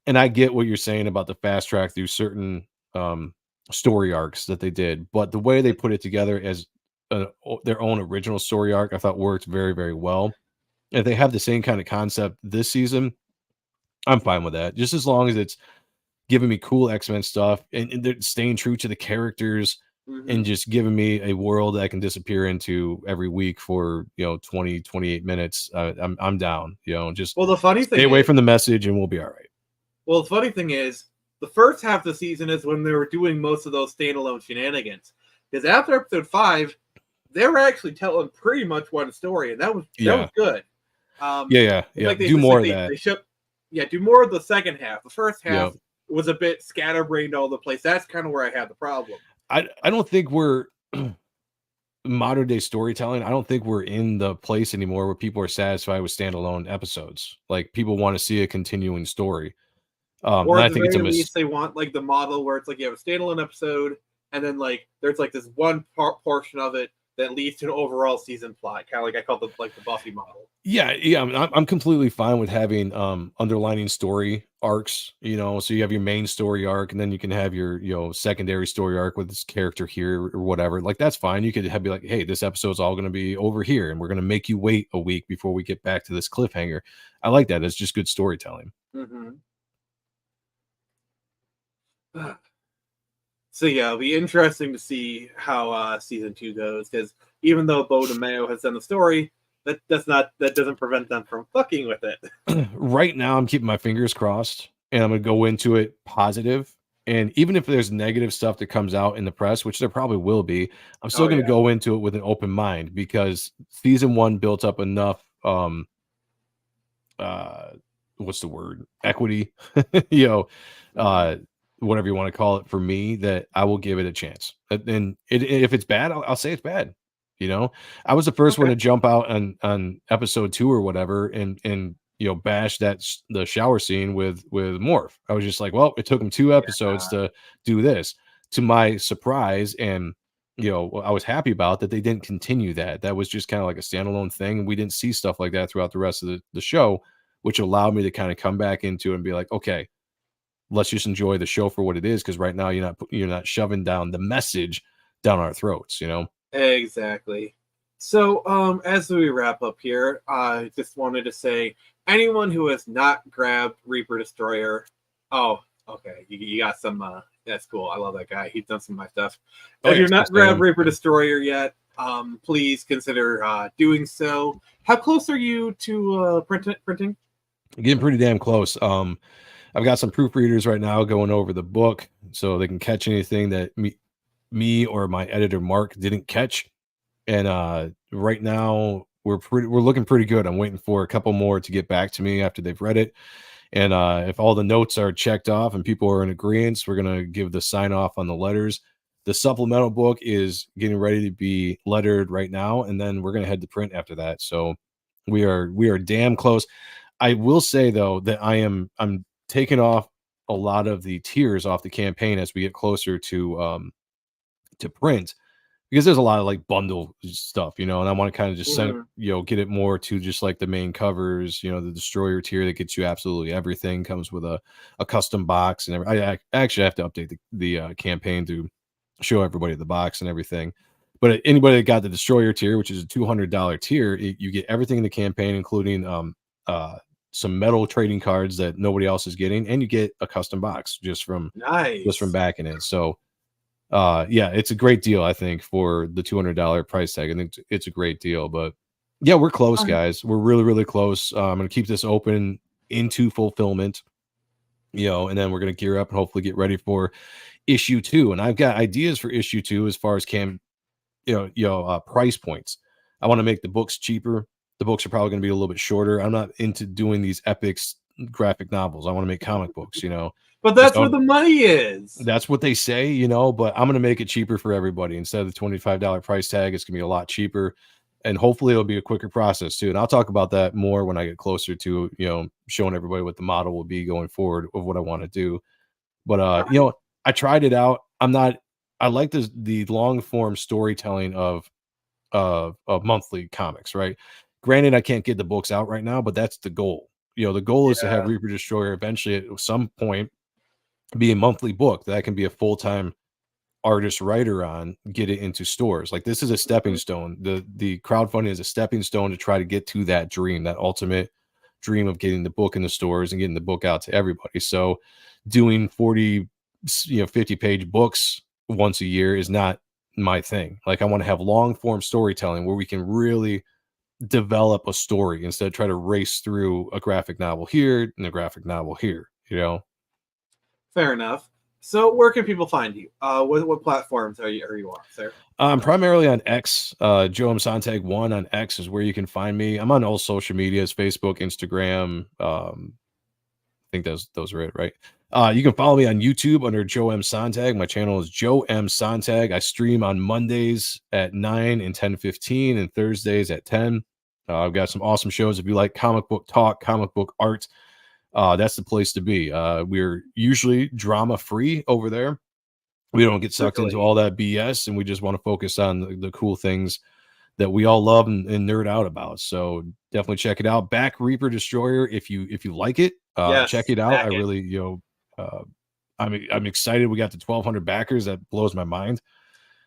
and I get what you're saying about the fast track through certain story arcs that they did, but the way they put it together as their own original story arc, I thought worked very, very well. And if they have the same kind of concept this season, I'm fine with that. Just as long as it's giving me cool X-Men stuff and they're staying true to the characters. Mm-hmm. And just giving me a world that I can disappear into every week for 20, 28 minutes. I'm down. Just the funny thing stay away from the message and we'll be all right. Well, the funny thing is, the first half of the season is when they were doing most of those standalone shenanigans. Because after episode 5, they were actually telling pretty much one story, and that was good. Do more of that. Do more of the second half. The first half was a bit scatterbrained all over the place. That's kind of where I had the problem. I don't think we're modern day storytelling. I don't think we're in the place anymore where people are satisfied with standalone episodes. Like people want to see a continuing story. Or at the very least, they want like the model where it's like you have a standalone episode, and then like there's like this one portion of it that leads to an overall season plot, kind of like I call the Buffy model. I'm completely fine with having underlining story arcs, so you have your main story arc and then you can have your secondary story arc with this character here or whatever. Like that's fine. You could be like, hey, this episode's all going to be over here and we're going to make you wait a week before we get back to this cliffhanger. I like that. It's just good storytelling. Mm-hmm. So yeah, it'll be interesting to see how season 2 goes, because even though Bo DeMeo has done the story, that doesn't prevent them from fucking with it. Right now, I'm keeping my fingers crossed, and I'm gonna go into it positive. And even if there's negative stuff that comes out in the press, which there probably will be, I'm still going to go into it with an open mind, because season 1 built up enough what's the word, equity, you know, whatever you want to call it, for me, that I will give it a chance. And if it's bad, I'll say it's bad. You know, I was the first one to jump out on episode 2 or whatever, and you know, bash the shower scene with Morph. I was just like, well, it took him 2 episodes to do this. To my surprise, and you know, I was happy about that they didn't continue that. That was just kind of like a standalone thing, and we didn't see stuff like that throughout the rest of the show, which allowed me to kind of come back into it and be like, okay, let's just enjoy the show for what it is, because right now you're not shoving down the message down our throats, you know. Exactly. So as we wrap up here, I just wanted to say, anyone who has not grabbed Reaper Destroyer, oh, okay, you got some. That's cool. I love that guy. He's done some of my stuff. If you're not grabbed Reaper Destroyer yet, please consider doing so. How close are you to printing? Getting pretty damn close. I've got some proofreaders right now going over the book, so they can catch anything that me or my editor Mark didn't catch. And right now we're looking pretty good. I'm waiting for a couple more to get back to me after they've read it. And if all the notes are checked off and people are in agreement, we're going to give the sign off on the letters. The supplemental book is getting ready to be lettered right now, and then we're going to head to print after that. So we are damn close. I will say though that I'm taking off a lot of the tiers off the campaign as we get closer to print, because there's a lot of like bundle stuff, you know, and I want to kind of just get it more to just like the main covers, you know, the Destroyer tier that gets you absolutely everything, comes with a custom box and everything. I actually have to update the campaign to show everybody the box and everything. But anybody that got the Destroyer tier, which is a $200 tier, you get everything in the campaign, including some metal trading cards that nobody else is getting, and you get a custom box just from backing it. So yeah, it's a great deal, I think, for the $200 price tag. I think it's a great deal. But yeah, we're close, guys. We're really, really close. I'm going to keep this open into fulfillment, you know, and then we're going to gear up and hopefully get ready for issue 2. And I've got ideas for issue 2 as far as price points. I want to make the books cheaper. The books are probably going to be a little bit shorter. I'm not into doing these epics graphic novels. I want to make comic books, you know. But that's where the money is. That's what they say, you know, but I'm going to make it cheaper for everybody. Instead of the $25 price tag, it's going to be a lot cheaper. And hopefully it'll be a quicker process too. And I'll talk about that more when I get closer to, you know, showing everybody what the model will be going forward of what I want to do. But, you know, I tried it out. I like the long form storytelling of monthly comics, right? Granted, I can't get the books out right now, but that's the goal. You know, the goal is to have Reaper Destroyer eventually at some point be a monthly book that I can be a full-time artist writer on, get it into stores. Like, this is a stepping stone. The crowdfunding is a stepping stone to try to get to that dream, that ultimate dream of getting the book in the stores and getting the book out to everybody. So doing 40, 50-page books once a year is not my thing. Like, I want to have long form storytelling where we can really develop a story instead of try to race through a graphic novel here and a graphic novel here, you know. Fair enough. So where can people find you? What platforms are you on, sir? I'm primarily on X. Joe M Santag 1 on X is where you can find me. I'm on all social medias, Facebook, Instagram. I think those are it, right? You can follow me on YouTube under Joe M Santag. My channel is Joe M Santag. I stream on Mondays at 9 and 10:15 and Thursdays at 10. I've got some awesome shows. If you like comic book talk, comic book art, that's the place to be. We're usually drama free over there. We don't get sucked into all that BS, and we just want to focus on the cool things that we all love and nerd out about. So definitely check it out. Back Reaper Destroyer if you like it. Check it out. I really, I'm excited. We got to 1,200 backers. That blows my mind.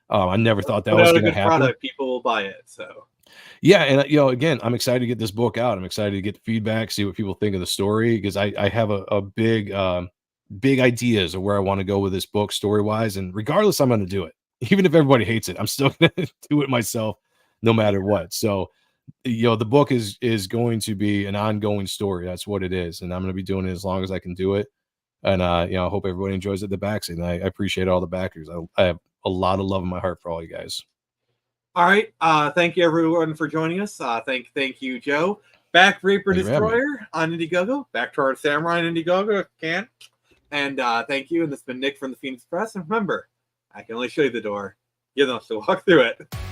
I never thought that was going to happen. Product, people will buy it. So yeah, and again, I'm excited to get this book out. I'm excited to get feedback, see what people think of the story, because I have a big big ideas of where I want to go with this book story wise, and regardless, I'm going to do it. Even if everybody hates it, I'm still going to do it myself, no matter what. So, the book is going to be an ongoing story. That's what it is, and I'm going to be doing it as long as I can do it. And I hope everybody enjoys it. The backs, and I appreciate all the backers. I have a lot of love in my heart for all you guys. All right, thank you everyone for joining us. Thank you, Joe. Back Reaper Destroyer on Indiegogo. Back to our Samurai on Indiegogo. Can. And thank you. And this has been Nick from the Phoenix Press. And remember, I can only show you the door. You don't have to walk through it.